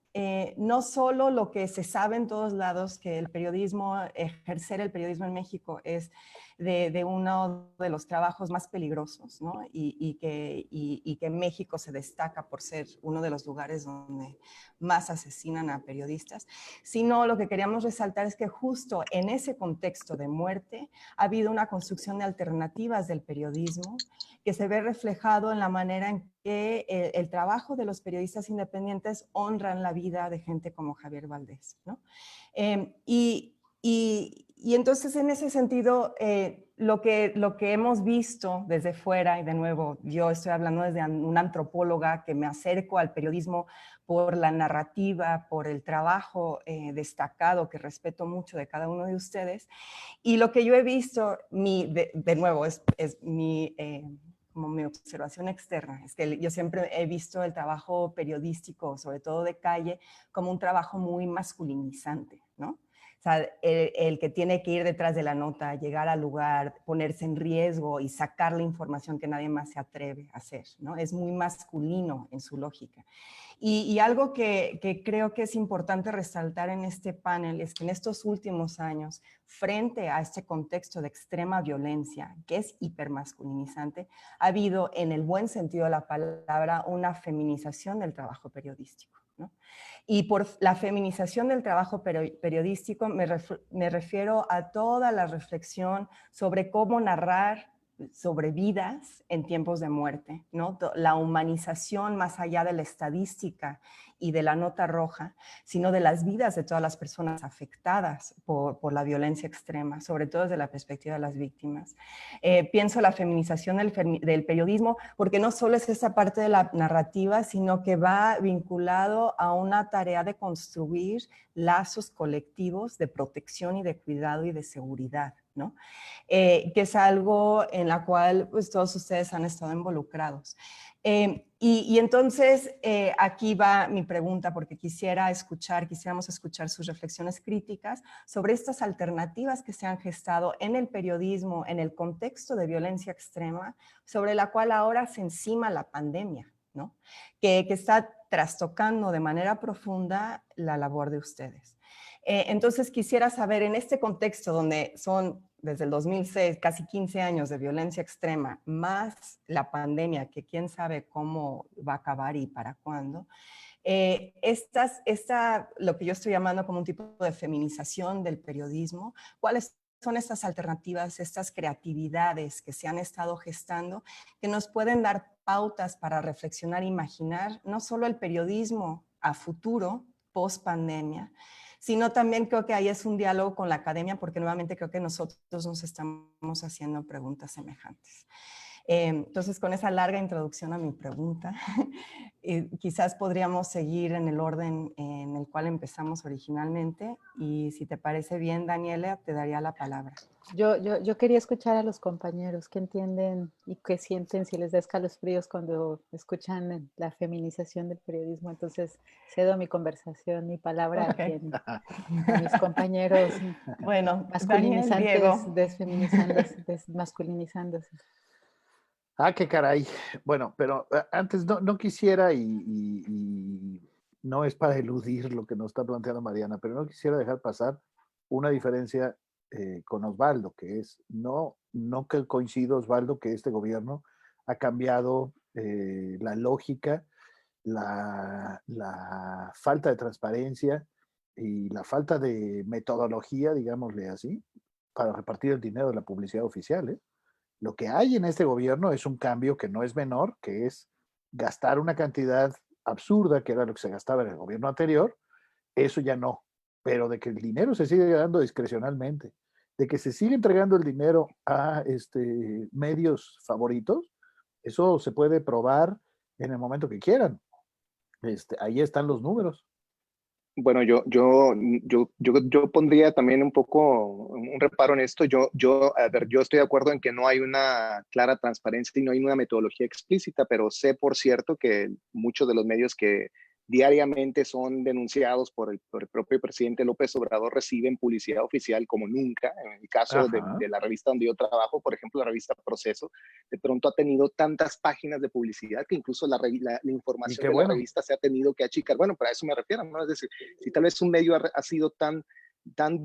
no solo lo que se sabe en todos lados, que el periodismo, ejercer el periodismo en México es de uno de los trabajos más peligrosos, ¿no? Y que México se destaca por ser uno de los lugares donde más asesinan a periodistas, sino lo que queríamos resaltar es que justo en ese contexto de muerte ha habido una construcción de alternativas del periodismo que se ve reflejado en la manera en que el trabajo de los periodistas independientes honran la vida de gente como Javier Valdés, ¿no? Y entonces en ese sentido, lo que hemos visto desde fuera, y de nuevo yo estoy hablando desde una antropóloga que me acerco al periodismo por la narrativa, por el trabajo destacado que respeto mucho de cada uno de ustedes, y lo que yo he visto, de nuevo, es mi... como mi observación externa, es que yo siempre he visto el trabajo periodístico, sobre todo de calle, como un trabajo muy masculinizante, ¿no? O sea, el que tiene que ir detrás de la nota, llegar al lugar, ponerse en riesgo y sacar la información que nadie más se atreve a hacer, ¿no? Es muy masculino en su lógica. Y algo que creo que es importante resaltar en este panel es que en estos últimos años, frente a este contexto de extrema violencia, que es hipermasculinizante, ha habido, en el buen sentido de la palabra, una feminización del trabajo periodístico, ¿no? Y por la feminización del trabajo periodístico me refiero a toda la reflexión sobre cómo narrar sobre vidas en tiempos de muerte, ¿no? La humanización más allá de la estadística y de la nota roja, sino de las vidas de todas las personas afectadas por la violencia extrema, sobre todo desde la perspectiva de las víctimas. Pienso la feminización del periodismo porque no solo es esa parte de la narrativa, sino que va vinculado a una tarea de construir lazos colectivos de protección y de cuidado y de seguridad, ¿no? Que es algo en la cual pues, todos ustedes han estado involucrados. Y entonces aquí va mi pregunta, porque quisiéramos escuchar sus reflexiones críticas sobre estas alternativas que se han gestado en el periodismo, en el contexto de violencia extrema, sobre la cual ahora se encima la pandemia, ¿no? Que está trastocando de manera profunda la labor de ustedes. Entonces quisiera saber, en este contexto donde son desde el 2006 casi 15 años de violencia extrema, más la pandemia, que quién sabe cómo va a acabar y para cuándo, lo que yo estoy llamando como un tipo de feminización del periodismo, ¿cuáles son estas alternativas, estas creatividades que se han estado gestando, que nos pueden dar pautas para reflexionar e imaginar no solo el periodismo a futuro, post pandemia, sino también creo que ahí es un diálogo con la academia, porque nuevamente creo que nosotros nos estamos haciendo preguntas semejantes. Entonces, con esa larga introducción a mi pregunta, quizás podríamos seguir en el orden en el cual empezamos originalmente, y si te parece bien, Daniela, te daría la palabra. Yo quería escuchar a los compañeros que entienden y que sienten, si les da escalofríos cuando escuchan la feminización del periodismo. Entonces cedo mi conversación, mi palabra a mis compañeros bueno, masculinizantes, Daniel, Diego. desfeminizándose, desmasculinizándose. Ah, qué caray. Bueno, pero antes no quisiera y no es para eludir lo que nos está planteando Mariana, pero no quisiera dejar pasar una diferencia con Osvaldo, que es, no que coincido, Osvaldo, que este gobierno ha cambiado la lógica, la falta de transparencia y la falta de metodología, digámosle así, para repartir el dinero de la publicidad oficial, ¿eh? Lo que hay en este gobierno es un cambio que no es menor, que es gastar una cantidad absurda, que era lo que se gastaba en el gobierno anterior. Eso ya no, pero de que el dinero se sigue dando discrecionalmente, de que se sigue entregando el dinero a medios favoritos, eso se puede probar en el momento que quieran. Ahí están los números. Bueno, yo pondría también un poco un reparo en esto. A ver, yo estoy de acuerdo en que no hay una clara transparencia y no hay una metodología explícita, pero sé por cierto que muchos de los medios que diariamente son denunciados por el propio presidente López Obrador reciben publicidad oficial como nunca. En el caso Ajá. de la revista donde yo trabajo, por ejemplo, la revista Proceso, de pronto ha tenido tantas páginas de publicidad que incluso la Y información qué de la bueno. revista se ha tenido que achicar. Bueno, para eso me refiero, ¿no? Es decir, si tal vez un medio ha sido tan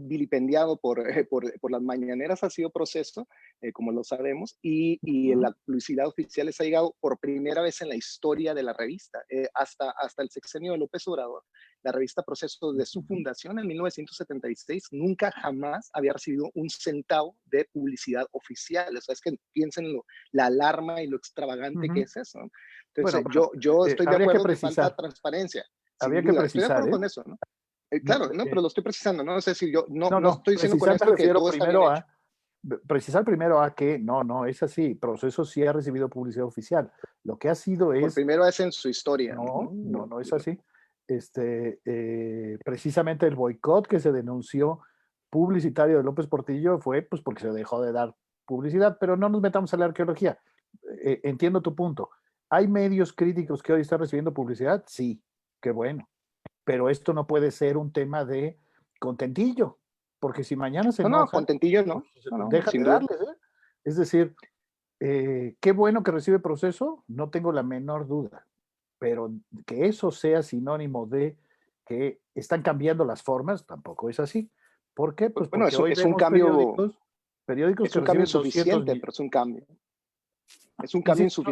vilipendiado por las mañaneras, ha sido Proceso, como lo sabemos, y la publicidad oficial les ha llegado por primera vez en la historia de la revista, hasta el sexenio de López Obrador. La revista Proceso, de su fundación en 1976, nunca jamás había recibido un centavo de publicidad oficial. O sea, es que piensen la alarma y lo extravagante que es eso, ¿no? Entonces, Bueno, yo estoy de habría que acuerdo que falta precisar, transparencia. Sin habría que duda, estoy de precisar, acuerdo ¿eh? con eso, ¿no? No, Claro, no, pero lo estoy precisando, ¿no? Es decir, yo no no, estoy diciendo con precisar me esto que refiero todo está bien primero hecho. precisar primero a que no, es así. Proceso sí ha recibido publicidad oficial. Lo que ha sido Por es, primera vez en su historia. no es así. Precisamente el boicot que se denunció publicitario de López Portillo fue pues porque se dejó de dar publicidad, pero no nos metamos a la arqueología. Entiendo tu punto. ¿Hay medios críticos que hoy están recibiendo publicidad? Sí, qué bueno. Pero esto no puede ser un tema de contentillo, porque si mañana se No, enojan, contentillo pues no. No, dejan sin de duda. darles, ¿eh? Es decir, qué bueno que recibe Proceso, no tengo la menor duda, pero que eso sea sinónimo de que están cambiando las formas, tampoco es así. ¿Por qué? Pues Bueno, porque hoy es un vemos cambio, periódicos es que un cambio reciben 200 insuficiente, pero millones. es un cambio. Es un cambio Insisto, no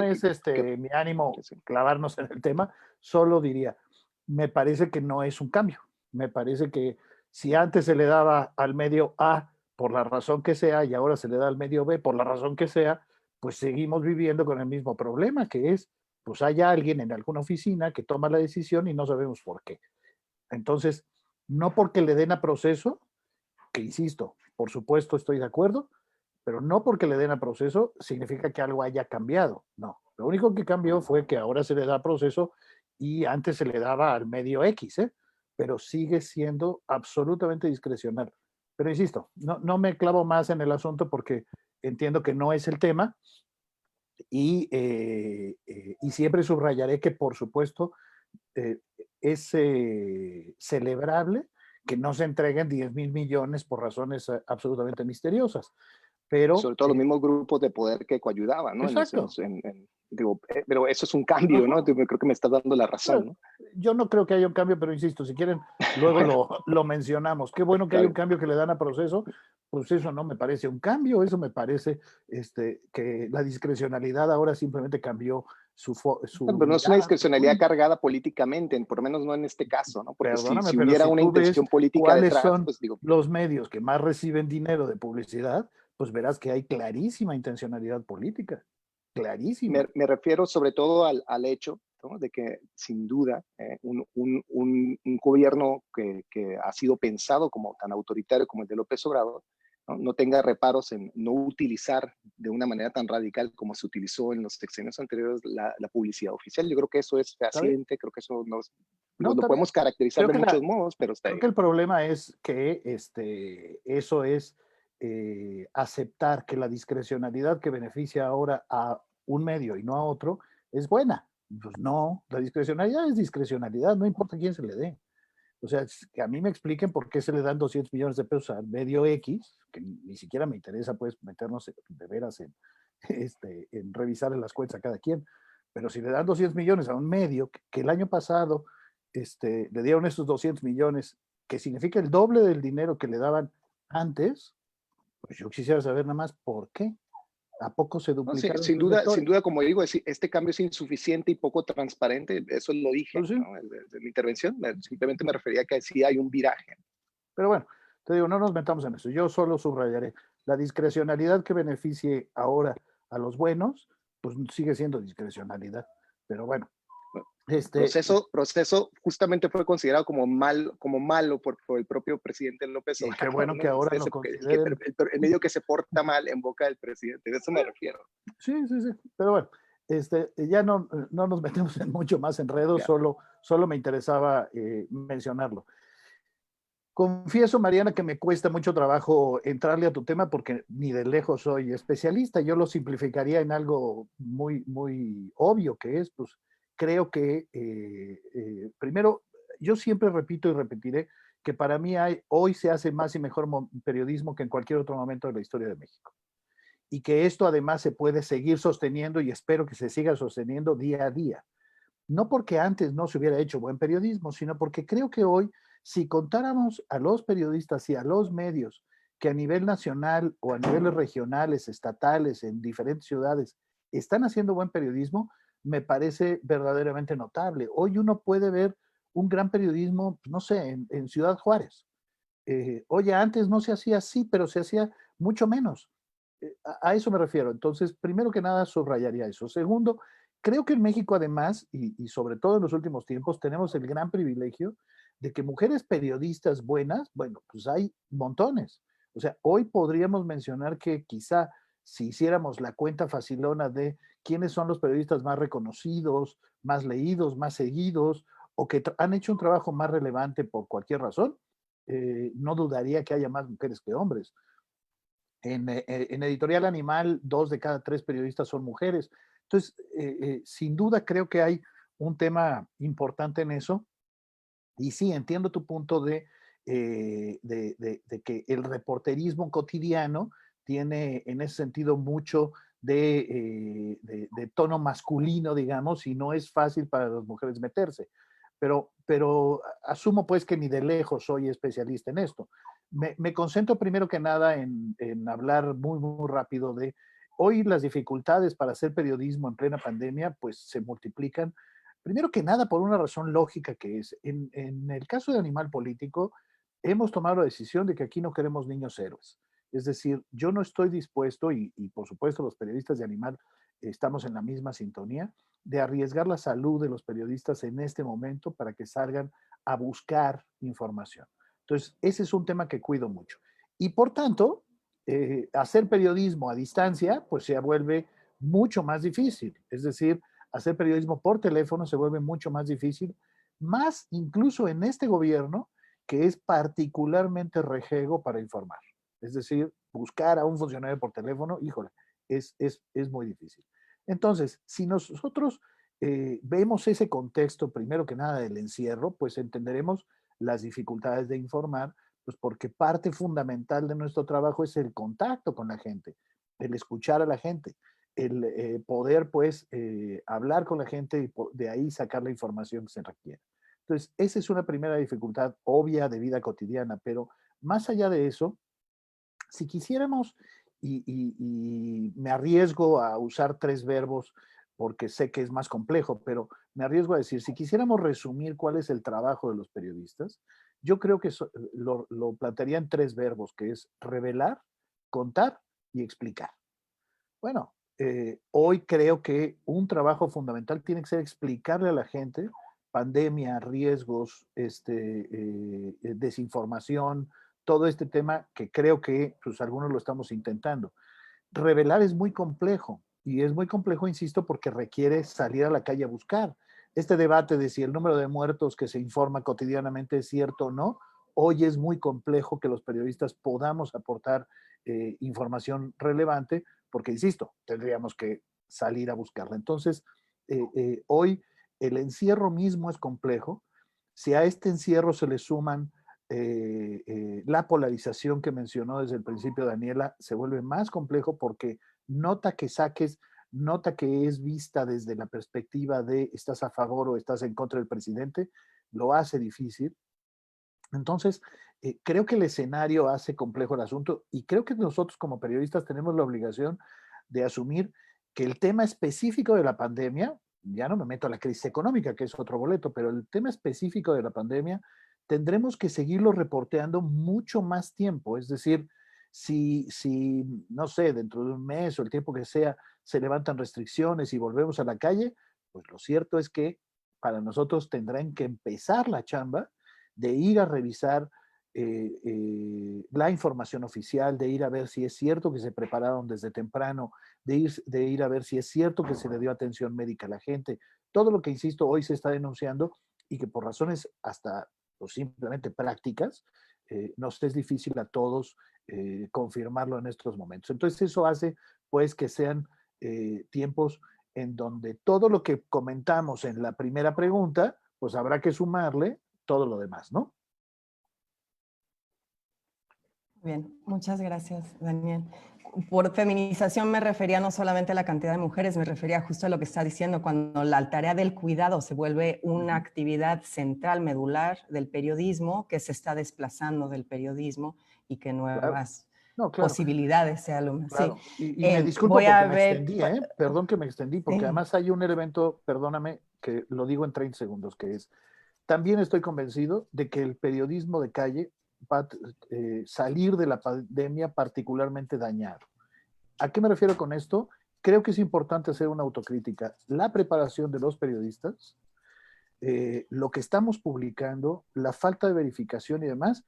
insuficiente es mi ánimo sí. clavarnos en el tema, solo diría, me parece que no es un cambio. Me parece que si antes se le daba al medio A por la razón que sea y ahora se le da al medio B por la razón que sea, pues seguimos viviendo con el mismo problema, que es, pues hay alguien en alguna oficina que toma la decisión y no sabemos por qué. Entonces, no porque le den a Proceso, que insisto, por supuesto estoy de acuerdo, pero no porque le den a Proceso significa que algo haya cambiado. No, lo único que cambió fue que ahora se le da a Proceso y antes se le daba al medio X, ¿eh? Pero sigue siendo absolutamente discrecional. Pero insisto, no me clavo más en el asunto porque entiendo que no es el tema y siempre subrayaré que, por supuesto, es celebrable que no se entreguen 10,000 millones por razones absolutamente misteriosas. Pero, Sobre todo los mismos grupos de poder que coayudaban, ¿no? exacto. Pero eso es un cambio, ¿no? Creo que me estás dando la razón, ¿no? Yo no creo que haya un cambio, pero insisto, si quieren, luego Bueno, lo mencionamos. Qué bueno que hay un cambio que le dan a Proceso, pues eso no me parece un cambio, eso me parece que la discrecionalidad ahora simplemente cambió su pero no es una mirada. discrecionalidad cargada políticamente, por lo menos no en este caso, ¿no? Porque Perdóname, si pero hubiera si una tú ves intención política cuáles detrás, son pues digo, los medios que más reciben dinero de publicidad, pues verás que hay clarísima intencionalidad política, clarísima. me refiero sobre todo al hecho, ¿no? De que sin duda un gobierno que ha sido pensado como tan autoritario como el de López Obrador, no tenga reparos en no utilizar de una manera tan radical como se utilizó en los sexenios anteriores la publicidad oficial. Yo creo que eso es ¿Está bien? fehaciente, creo que eso No, lo está bien. podemos caracterizar de muchos modos, pero está Creo ahí. que el problema es que eso es aceptar que la discrecionalidad que beneficia ahora a un medio y no a otro es buena. Pues no, la discrecionalidad es discrecionalidad, no importa quién se le dé. O sea, que a mí me expliquen por qué se le dan 200 millones de pesos al medio X, que ni siquiera me interesa pues meternos de veras en revisar las cuentas a cada quien, pero si le dan 200 millones a un medio que el año pasado le dieron esos 200 millones, que significa el doble del dinero que le daban antes, pues yo quisiera saber nada más por qué. ¿A poco se No, duplicaron sus sin lectores? duda, como digo, este cambio es insuficiente y poco transparente, eso lo dije, Pues sí. ¿no? De mi intervención, simplemente me refería a que sí hay un viraje. Pero bueno, te digo, no nos metamos en eso. Yo solo subrayaré la discrecionalidad que beneficie ahora a los buenos, pues sigue siendo discrecionalidad. Pero bueno, Proceso justamente fue considerado como malo por el propio presidente López y Obrador, qué bueno ¿no? que ahora lo consideren. El medio que se porta mal en boca del presidente, de eso me refiero. Sí. Pero bueno, ya no nos metemos en mucho más enredos, solo me interesaba mencionarlo. Confieso, Mariana, que me cuesta mucho trabajo entrarle a tu tema porque ni de lejos soy especialista. Yo lo simplificaría en algo muy, muy obvio, que es, pues, creo que, primero, yo siempre repito y repetiré que para mí hoy se hace más y mejor periodismo que en cualquier otro momento de la historia de México. Y que esto además se puede seguir sosteniendo y espero que se siga sosteniendo día a día. No porque antes no se hubiera hecho buen periodismo, sino porque creo que hoy, si contáramos a los periodistas y a los medios que a nivel nacional o a niveles regionales, estatales, en diferentes ciudades, están haciendo buen periodismo, me parece verdaderamente notable. Hoy uno puede ver un gran periodismo, no sé, en Ciudad Juárez. Oye, antes no se hacía así, pero se hacía mucho menos. A eso me refiero. Entonces, primero que nada, subrayaría eso. Segundo, creo que en México además, y sobre todo en los últimos tiempos, tenemos el gran privilegio de que mujeres periodistas buenas, bueno, pues hay montones. O sea, hoy podríamos mencionar que quizá si hiciéramos la cuenta facilona de quiénes son los periodistas más reconocidos, más leídos, más seguidos, o que han hecho un trabajo más relevante por cualquier razón, no dudaría que haya más mujeres que hombres. En Editorial Animal, 2 de cada 3 periodistas son mujeres. Entonces, sin duda creo que hay un tema importante en eso. Y sí, entiendo tu punto de que el reporterismo cotidiano tiene en ese sentido mucho de tono masculino, digamos, y no es fácil para las mujeres meterse. Pero asumo pues que ni de lejos soy especialista en esto. Me concentro primero que nada en hablar muy, muy rápido de hoy las dificultades para hacer periodismo en plena pandemia, pues se multiplican. Primero que nada, por una razón lógica que es, en el caso de Animal Político, hemos tomado la decisión de que aquí no queremos niños héroes. Es decir, yo no estoy dispuesto, y por supuesto los periodistas de Animal estamos en la misma sintonía, de arriesgar la salud de los periodistas en este momento para que salgan a buscar información. Entonces, ese es un tema que cuido mucho. Y por tanto, hacer periodismo a distancia, pues se vuelve mucho más difícil. Es decir, hacer periodismo por teléfono se vuelve mucho más difícil, más incluso en este gobierno que es particularmente rejego para informar. Es decir, buscar a un funcionario por teléfono, híjole, es muy difícil. Entonces, si nosotros vemos ese contexto, primero que nada, del encierro, pues entenderemos las dificultades de informar, pues porque parte fundamental de nuestro trabajo es el contacto con la gente, el escuchar a la gente, el poder pues hablar con la gente y de ahí sacar la información que se requiere. Entonces, esa es una primera dificultad obvia de vida cotidiana, pero más allá de eso, si quisiéramos, y me arriesgo a usar 3 verbos porque sé que es más complejo, pero me arriesgo a decir, si quisiéramos resumir cuál es el trabajo de los periodistas, yo creo que lo plantearía en 3 verbos, que es revelar, contar y explicar. Bueno, hoy creo que un trabajo fundamental tiene que ser explicarle a la gente pandemia, riesgos, desinformación, todo este tema que creo que pues, algunos lo estamos intentando. Revelar es muy complejo y es muy complejo, insisto, porque requiere salir a la calle a buscar. Este debate de si el número de muertos que se informa cotidianamente es cierto o no, hoy es muy complejo que los periodistas podamos aportar información relevante porque, insisto, tendríamos que salir a buscarla. Entonces, hoy el encierro mismo es complejo. Si a este encierro se le suman la polarización que mencionó desde el principio Daniela, se vuelve más complejo porque nota que es vista desde la perspectiva de estás a favor o estás en contra del presidente, lo hace difícil. Entonces, creo que el escenario hace complejo el asunto y creo que nosotros como periodistas tenemos la obligación de asumir que el tema específico de la pandemia, ya no me meto a la crisis económica, que es otro boleto, pero el tema específico de la pandemia tendremos que seguirlo reporteando mucho más tiempo. Es decir, si no sé, dentro de un mes o el tiempo que sea, se levantan restricciones y volvemos a la calle, pues lo cierto es que para nosotros tendrán que empezar la chamba de ir a revisar la información oficial, de ir a ver si es cierto que se prepararon desde temprano, de ir a ver si es cierto que se le dio atención médica a la gente. Todo lo que, insisto, hoy se está denunciando y que por razones hasta pues, simplemente prácticas, nos es difícil a todos confirmarlo en estos momentos. Entonces eso hace pues que sean tiempos en donde todo lo que comentamos en la primera pregunta, pues habrá que sumarle todo lo demás, ¿no? Bien, muchas gracias, Daniel. Por feminización me refería no solamente a la cantidad de mujeres, me refería justo a lo que está diciendo, cuando la tarea del cuidado se vuelve una actividad central, medular del periodismo, que se está desplazando del periodismo y que nuevas posibilidades se alumbran. Claro, Sí. y me disculpo voy a porque me ver, extendí, perdón que me extendí, porque sí. además hay un evento, perdóname, que lo digo en 30 segundos, que es, también estoy convencido de que el periodismo de calle va a salir de la pandemia particularmente dañado. ¿A qué me refiero con esto? Creo que es importante hacer una autocrítica. La preparación de los periodistas, lo que estamos publicando, la falta de verificación y demás,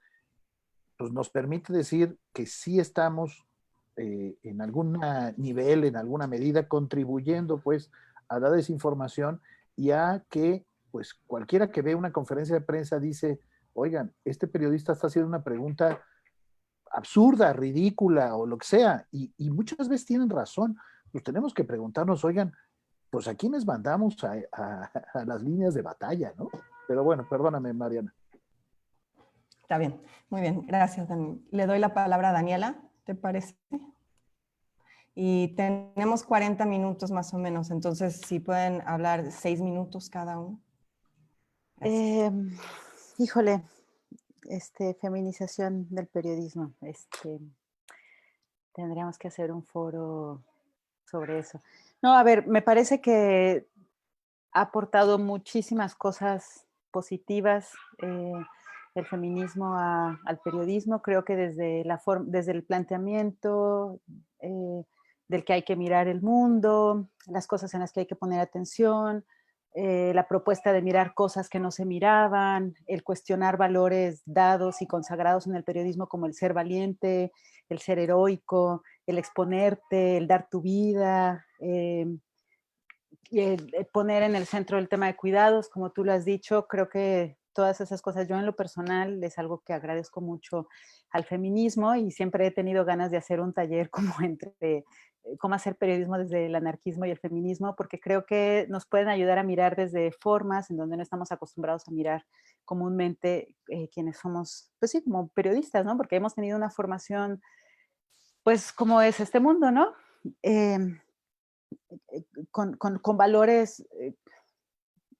pues nos permite decir que sí estamos en algún nivel, en alguna medida, contribuyendo pues a la desinformación y a que pues cualquiera que ve una conferencia de prensa dice, oigan, este periodista está haciendo una pregunta absurda, ridícula o lo que sea, y muchas veces tienen razón. Pues tenemos que preguntarnos, oigan, pues a quiénes mandamos a las líneas de batalla, ¿no? Pero bueno, perdóname, Mariana. Está bien, muy bien, gracias, Dani. Le doy la palabra a Daniela, ¿te parece? Y tenemos 40 minutos más o menos, entonces si pueden hablar 6 minutos cada uno. Híjole, feminización del periodismo. Tendríamos que hacer un foro sobre eso. No, a ver, me parece que ha aportado muchísimas cosas positivas el feminismo al periodismo. Creo que desde el planteamiento del que hay que mirar el mundo, las cosas en las que hay que poner atención, la propuesta de mirar cosas que no se miraban, el cuestionar valores dados y consagrados en el periodismo como el ser valiente, el ser heroico, el exponerte, el dar tu vida, poner en el centro el tema de cuidados, como tú lo has dicho. Creo que todas esas cosas, yo en lo personal es algo que agradezco mucho al feminismo y siempre he tenido ganas de hacer un taller como entre cómo hacer periodismo desde el anarquismo y el feminismo, porque creo que nos pueden ayudar a mirar desde formas en donde no estamos acostumbrados a mirar comúnmente quienes somos, pues sí, como periodistas, ¿no? Porque hemos tenido una formación, pues, como es este mundo, ¿no? Con valores,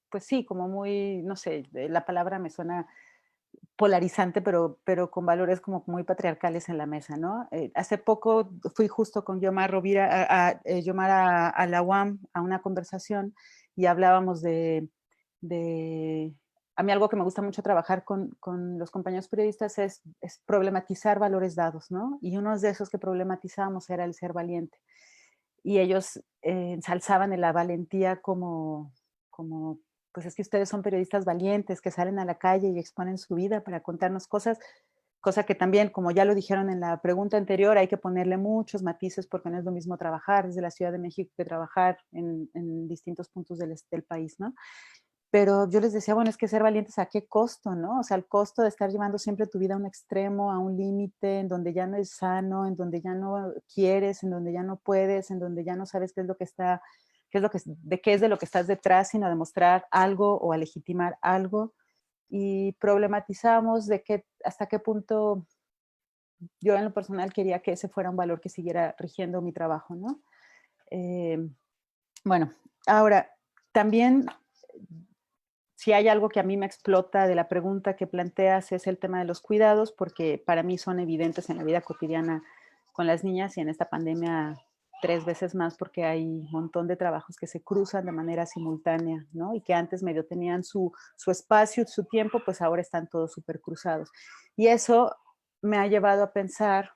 pues sí, como muy, no sé, la palabra me suena polarizante, pero con valores como muy patriarcales en la mesa, ¿no? Hace poco fui justo con Yomar Rovira, Yomar a la UAM a una conversación y hablábamos a mí algo que me gusta mucho trabajar con los compañeros periodistas es problematizar valores dados, ¿no? Y uno de esos que problematizábamos era el ser valiente. Y ellos ensalzaban la valentía como, pues es que ustedes son periodistas valientes que salen a la calle y exponen su vida para contarnos cosas, cosa que también, como ya lo dijeron en la pregunta anterior, hay que ponerle muchos matices porque no es lo mismo trabajar desde la Ciudad de México que trabajar en distintos puntos del país, ¿no? Pero yo les decía, bueno, es que ser valientes a qué costo, ¿no? O sea, el costo de estar llevando siempre tu vida a un extremo, a un límite, en donde ya no es sano, en donde ya no quieres, en donde ya no puedes, en donde ya no sabes qué es lo que está, qué es de lo que estás detrás, sino a demostrar algo o a legitimar algo. Y problematizamos de hasta qué punto yo en lo personal quería que ese fuera un valor que siguiera rigiendo mi trabajo, ¿no? Bueno, ahora, también si hay algo que a mí me explota de la pregunta que planteas es el tema de los cuidados, porque para mí son evidentes en la vida cotidiana con las niñas y en esta pandemia 3 veces más porque hay un montón de trabajos que se cruzan de manera simultánea, ¿no? Y que antes medio tenían su espacio, su tiempo, pues ahora están todos súper cruzados. Y eso me ha llevado a pensar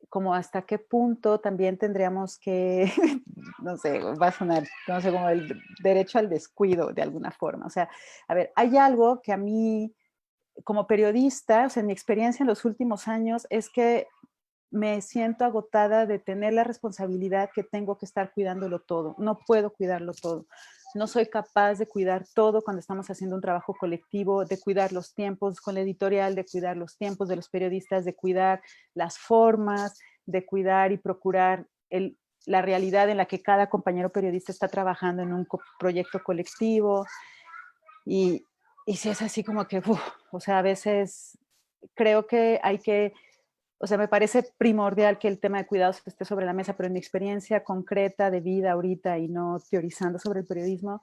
como hasta qué punto también tendríamos que, no sé, va a sonar, no sé, como el derecho al descuido de alguna forma. O sea, a ver, hay algo que a mí como periodista, o sea, mi experiencia en los últimos años es que me siento agotada de tener la responsabilidad que tengo que estar cuidándolo todo. No puedo cuidarlo todo. No soy capaz de cuidar todo cuando estamos haciendo un trabajo colectivo, de cuidar los tiempos con la editorial, de cuidar los tiempos de los periodistas, de cuidar las formas, de cuidar y procurar la realidad en la que cada compañero periodista está trabajando en un proyecto colectivo. Y si es así como que, o sea, a veces creo que hay que, o sea, me parece primordial que el tema de cuidados esté sobre la mesa, pero en mi experiencia concreta de vida ahorita y no teorizando sobre el periodismo,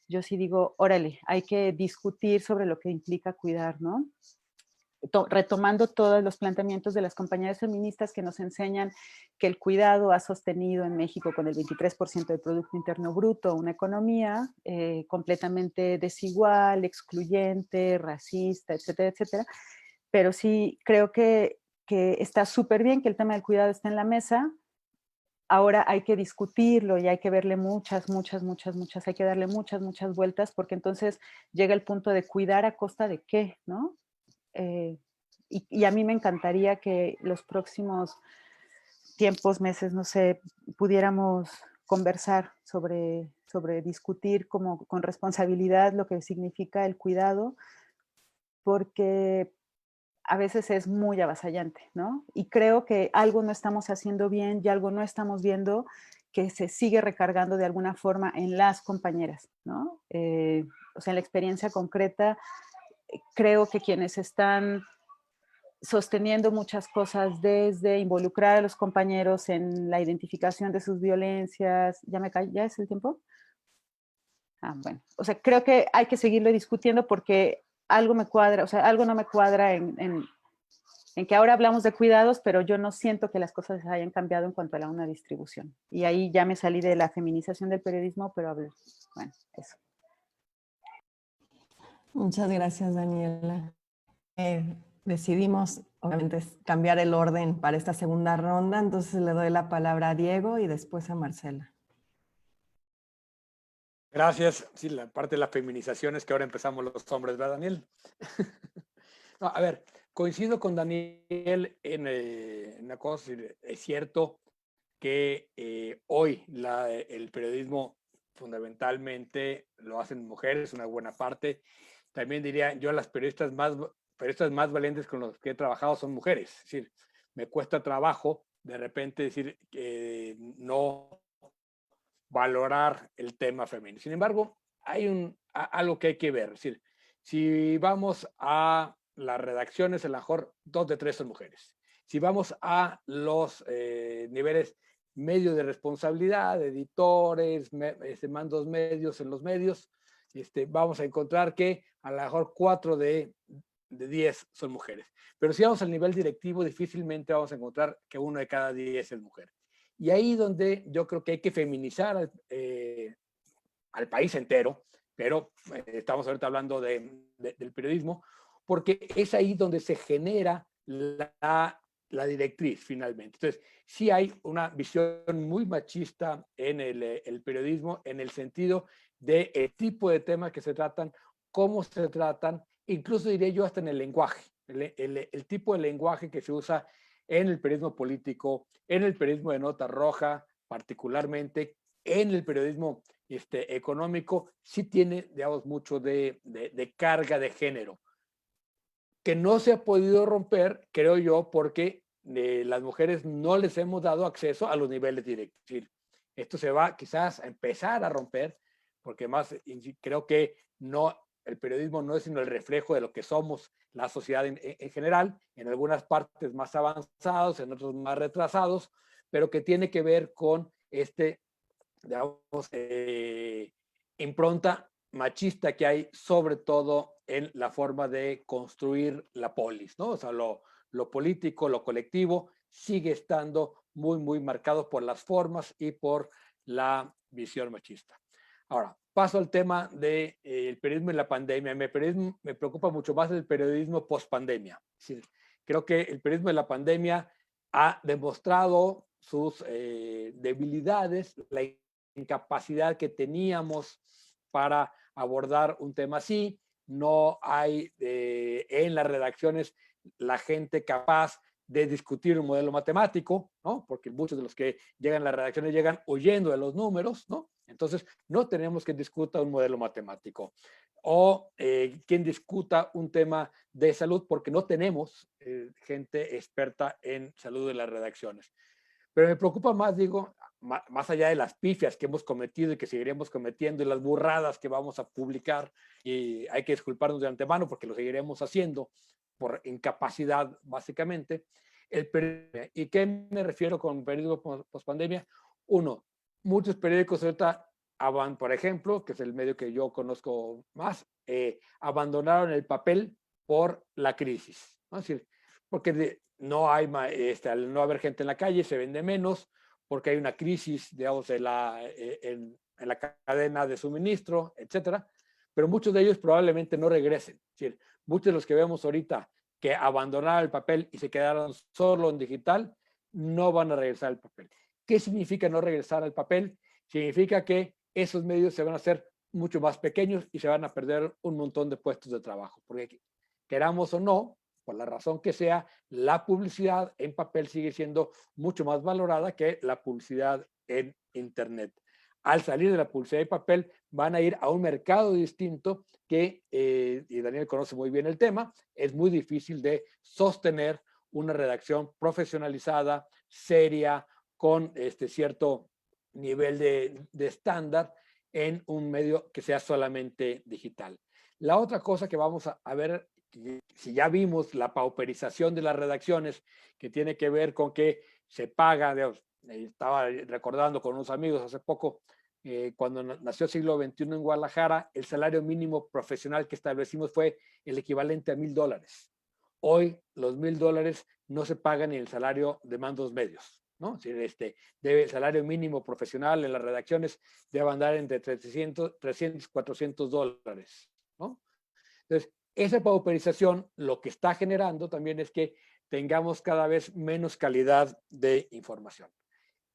yo sí digo, órale, hay que discutir sobre lo que implica cuidar, ¿no? Retomando todos los planteamientos de las compañeras feministas que nos enseñan que el cuidado ha sostenido en México con el 23% del Producto Interno Bruto una economía completamente desigual, excluyente, racista, etcétera, etcétera. Pero sí creo que está súper bien que el tema del cuidado esté en la mesa. Ahora hay que discutirlo y hay que verle hay que darle muchas vueltas, porque entonces llega el punto de cuidar a costa de qué, ¿no? Y a mí me encantaría que los próximos tiempos, meses, no sé, pudiéramos conversar sobre discutir como con responsabilidad lo que significa el cuidado, porque a veces es muy avasallante, ¿no? Y creo que algo no estamos haciendo bien y algo no estamos viendo que se sigue recargando de alguna forma en las compañeras, ¿no? O sea, en la experiencia concreta, creo que quienes están sosteniendo muchas cosas desde involucrar a los compañeros en la identificación de sus violencias. ¿Ya es el tiempo? Bueno, o sea, creo que hay que seguirlo discutiendo porque algo me cuadra, o sea, algo no me cuadra en que ahora hablamos de cuidados, pero yo no siento que las cosas hayan cambiado en cuanto a una distribución. Y ahí ya me salí de la feminización del periodismo, pero bueno, eso. Muchas gracias, Daniela. Decidimos, obviamente, cambiar el orden para esta segunda ronda, entonces le doy la palabra a Diego y después a Marcela. Gracias. Sí, la parte de la feminización es que ahora empezamos los hombres, ¿verdad, Daniel? No, a ver, coincido con Daniel en una cosa, es cierto que hoy el periodismo fundamentalmente lo hacen mujeres, una buena parte. También diría yo, las periodistas más valientes con los que he trabajado son mujeres. Es decir, me cuesta trabajo de repente decir que no valorar el tema femenino. Sin embargo, hay algo que hay que ver. Es decir, si vamos a las redacciones, a lo mejor 2 de 3 son mujeres. Si vamos a los niveles medios de responsabilidad, editores, mandos medios en los medios, vamos a encontrar que a lo mejor 4 de 10 son mujeres. Pero si vamos al nivel directivo, difícilmente vamos a encontrar que 1 de cada 10 es mujer. Y ahí donde yo creo que hay que feminizar al país entero, pero estamos ahorita hablando del periodismo, porque es ahí donde se genera la directriz finalmente. Entonces, sí hay una visión muy machista en el periodismo, en el sentido del tipo de temas que se tratan, cómo se tratan, incluso diría yo hasta en el lenguaje, el tipo de lenguaje que se usa en el periodismo político, en el periodismo de nota roja, particularmente en el periodismo económico, sí tiene, digamos, mucho de carga de género, que no se ha podido romper, creo yo, porque las mujeres no les hemos dado acceso a los niveles directivos. Esto se va quizás a empezar a romper, porque más creo que no, el periodismo no es sino el reflejo de lo que somos la sociedad en general, en algunas partes más avanzados, en otros más retrasados, pero que tiene que ver con digamos, impronta machista que hay, sobre todo en la forma de construir la polis, ¿no? O sea, lo político, lo colectivo, sigue estando muy marcado por las formas y por la visión machista. Ahora, paso al tema del periodismo en la pandemia. Me preocupa mucho más el periodismo post-pandemia. Creo que el periodismo de la pandemia ha demostrado sus debilidades, la incapacidad que teníamos para abordar un tema así, no hay en las redacciones la gente capaz de discutir un modelo matemático, ¿no? Porque muchos de los que llegan a las redacciones llegan huyendo de los números, ¿no? Entonces, no tenemos que discutir un modelo matemático. O quien discuta un tema de salud, porque no tenemos gente experta en salud en las redacciones. Pero me preocupa más, digo, más allá de las pifias que hemos cometido y que seguiremos cometiendo y las burradas que vamos a publicar, y hay que disculparnos de antemano porque lo seguiremos haciendo por incapacidad, básicamente. ¿Y qué me refiero con periódico post-pandemia? Uno, muchos periódicos ahorita, por ejemplo, que es el medio que yo conozco más, abandonaron el papel por la crisis, ¿no? Es decir, porque no hay, al no haber gente en la calle, se vende menos, porque hay una crisis, digamos, en la cadena de suministro, etcétera. Pero muchos de ellos probablemente no regresen. Es decir, muchos de los que vemos ahorita que abandonaron el papel y se quedaron solo en digital, no van a regresar al papel. ¿Qué significa no regresar al papel? Significa que esos medios se van a hacer mucho más pequeños y se van a perder un montón de puestos de trabajo. Porque queramos o no, por la razón que sea, la publicidad en papel sigue siendo mucho más valorada que la publicidad en Internet. Al salir de la publicidad en papel, van a ir a un mercado distinto que, y Daniel conoce muy bien el tema, es muy difícil de sostener una redacción profesionalizada, seria, con cierto nivel de estándar en un medio que sea solamente digital. La otra cosa que vamos a ver, si ya vimos la pauperización de las redacciones, que tiene que ver con que se paga, estaba recordando con unos amigos hace poco, cuando nació Siglo XXI en Guadalajara, el salario mínimo profesional que establecimos fue el equivalente a $1,000. Hoy los $1,000 no se pagan ni el salario de mandos medios, ¿no? El salario mínimo profesional en las redacciones debe andar entre $300, $400, ¿no? Entonces, esa pauperización lo que está generando también es que tengamos cada vez menos calidad de información.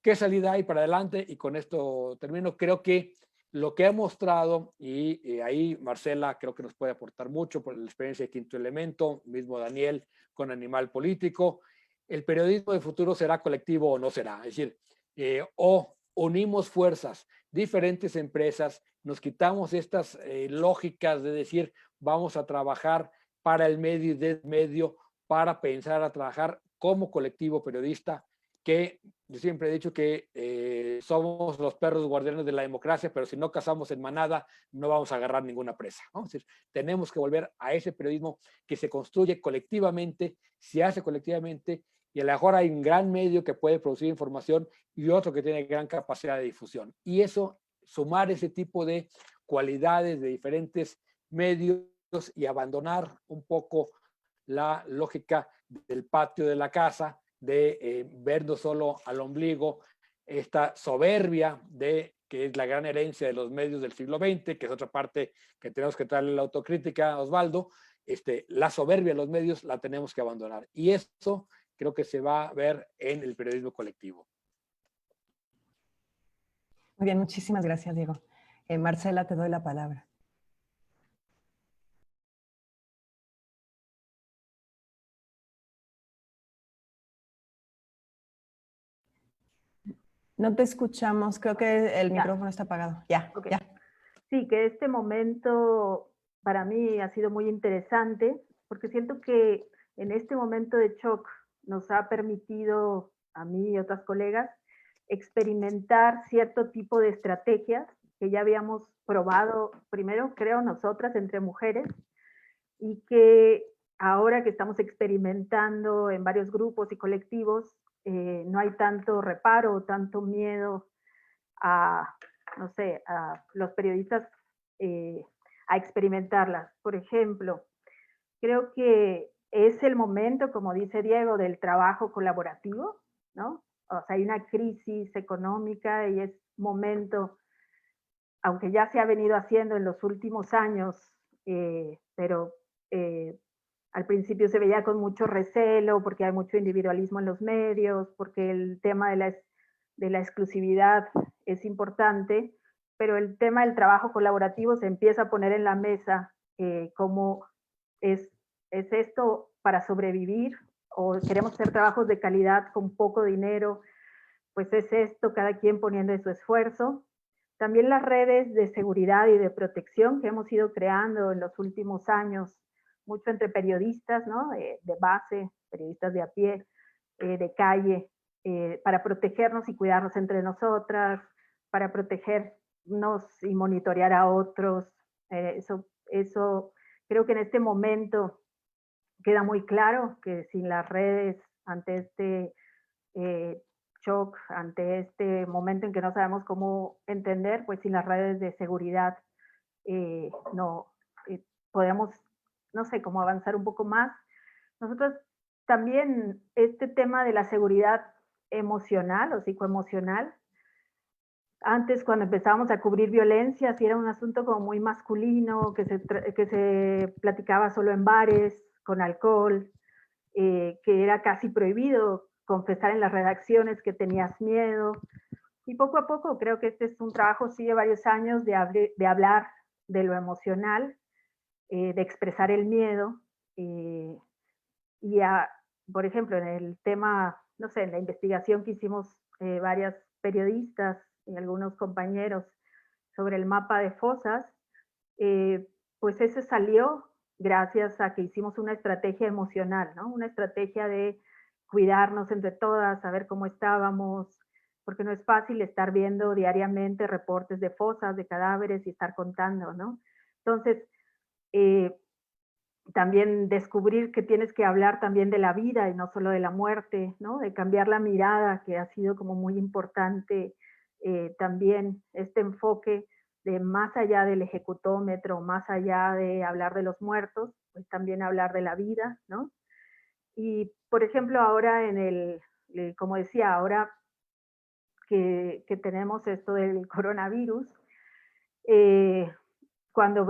¿Qué salida hay para adelante? Y con esto termino. Creo que lo que ha mostrado, y ahí Marcela creo que nos puede aportar mucho por la experiencia de Quinto Elemento, mismo Daniel con Animal Político, el periodismo de futuro será colectivo o no será. Es decir, o unimos fuerzas, diferentes empresas, nos quitamos estas lógicas de decir vamos a trabajar para el medio y del medio, para pensar a trabajar como colectivo periodista, que yo siempre he dicho que somos los perros guardianes de la democracia, pero si no cazamos en manada, no vamos a agarrar ninguna presa, ¿no? Es decir, tenemos que volver a ese periodismo que se construye colectivamente, se hace colectivamente, y a lo mejor hay un gran medio que puede producir información y otro que tiene gran capacidad de difusión. Y eso, sumar ese tipo de cualidades de diferentes medios y abandonar un poco la lógica del patio de la casa, de vernos solo al ombligo, esta soberbia que es la gran herencia de los medios del siglo XX, que es otra parte que tenemos que traerle la autocrítica, Osvaldo. La soberbia de los medios la tenemos que abandonar. Y eso creo que se va a ver en el periodismo colectivo. Muy bien, muchísimas gracias, Diego. Marcela, te doy la palabra. No te escuchamos, creo que el micrófono está apagado. Ya, okay. Ya. Sí, que este momento para mí ha sido muy interesante, porque siento que en este momento de shock nos ha permitido a mí y a otras colegas experimentar cierto tipo de estrategias que ya habíamos probado, primero creo nosotras entre mujeres, y que ahora que estamos experimentando en varios grupos y colectivos, no hay tanto reparo, tanto miedo a, no sé, a los periodistas a experimentarlas. Por ejemplo, creo que es el momento, como dice Diego, del trabajo colaborativo, ¿no? O sea, hay una crisis económica y es momento, aunque ya se ha venido haciendo en los últimos años, pero al principio se veía con mucho recelo porque hay mucho individualismo en los medios, porque el tema de la exclusividad es importante, pero el tema del trabajo colaborativo se empieza a poner en la mesa cómo es esto para sobrevivir, o queremos hacer trabajos de calidad con poco dinero, pues es esto, cada quien poniendo de su esfuerzo. También las redes de seguridad y de protección que hemos ido creando en los últimos años, mucho entre periodistas, ¿no? De base, periodistas de a pie, de calle, para protegernos y cuidarnos entre nosotras, para protegernos y monitorear a otros. Eso creo que en este momento queda muy claro que sin las redes, ante este shock, ante este momento en que no sabemos cómo entender, pues sin las redes de seguridad no podemos, no sé, cómo avanzar un poco más. Nosotros también este tema de la seguridad emocional o psicoemocional, antes cuando empezábamos a cubrir violencias y era un asunto como muy masculino, que se platicaba solo en bares, con alcohol, que era casi prohibido confesar en las redacciones que tenías miedo. Y poco a poco creo que este es un trabajo, sí, de varios años de hablar de lo emocional, de expresar el miedo. Por ejemplo, en el tema, no sé, en la investigación que hicimos varias periodistas y algunos compañeros sobre el mapa de fosas, pues ese salió gracias a que hicimos una estrategia emocional, ¿no? Una estrategia de cuidarnos entre todas, saber cómo estábamos, porque no es fácil estar viendo diariamente reportes de fosas, de cadáveres y estar contando, ¿no? Entonces, también descubrir que tienes que hablar también de la vida y no solo de la muerte, ¿no? De cambiar la mirada, que ha sido como muy importante también este enfoque de más allá del ejecutómetro, más allá de hablar de los muertos, pues también hablar de la vida, ¿no? Y, por ejemplo, ahora como decía, ahora que tenemos esto del coronavirus, cuando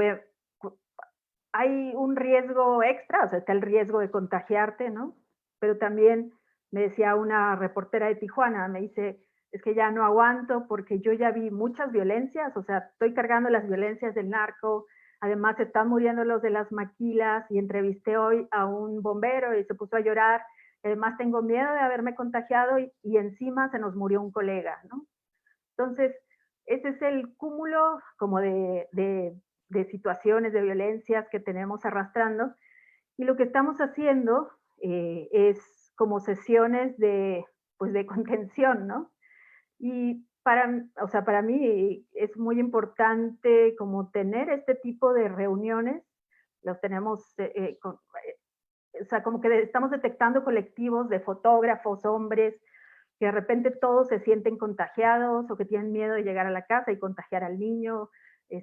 hay un riesgo extra, o sea, está el riesgo de contagiarte, ¿no? Pero también me decía una reportera de Tijuana, me dice, es que ya no aguanto porque yo ya vi muchas violencias, o sea, estoy cargando las violencias del narco, además están muriendo los de las maquilas y entrevisté hoy a un bombero y se puso a llorar, además tengo miedo de haberme contagiado y encima se nos murió un colega, ¿no? Entonces, ese es el cúmulo como de situaciones, de violencias que tenemos arrastrando. Y lo que estamos haciendo es como sesiones pues de contención, ¿no? Y o sea, para mí es muy importante como tener este tipo de reuniones. Los tenemos, o sea, como que estamos detectando colectivos de fotógrafos, hombres, que de repente todos se sienten contagiados o que tienen miedo de llegar a la casa y contagiar al niño,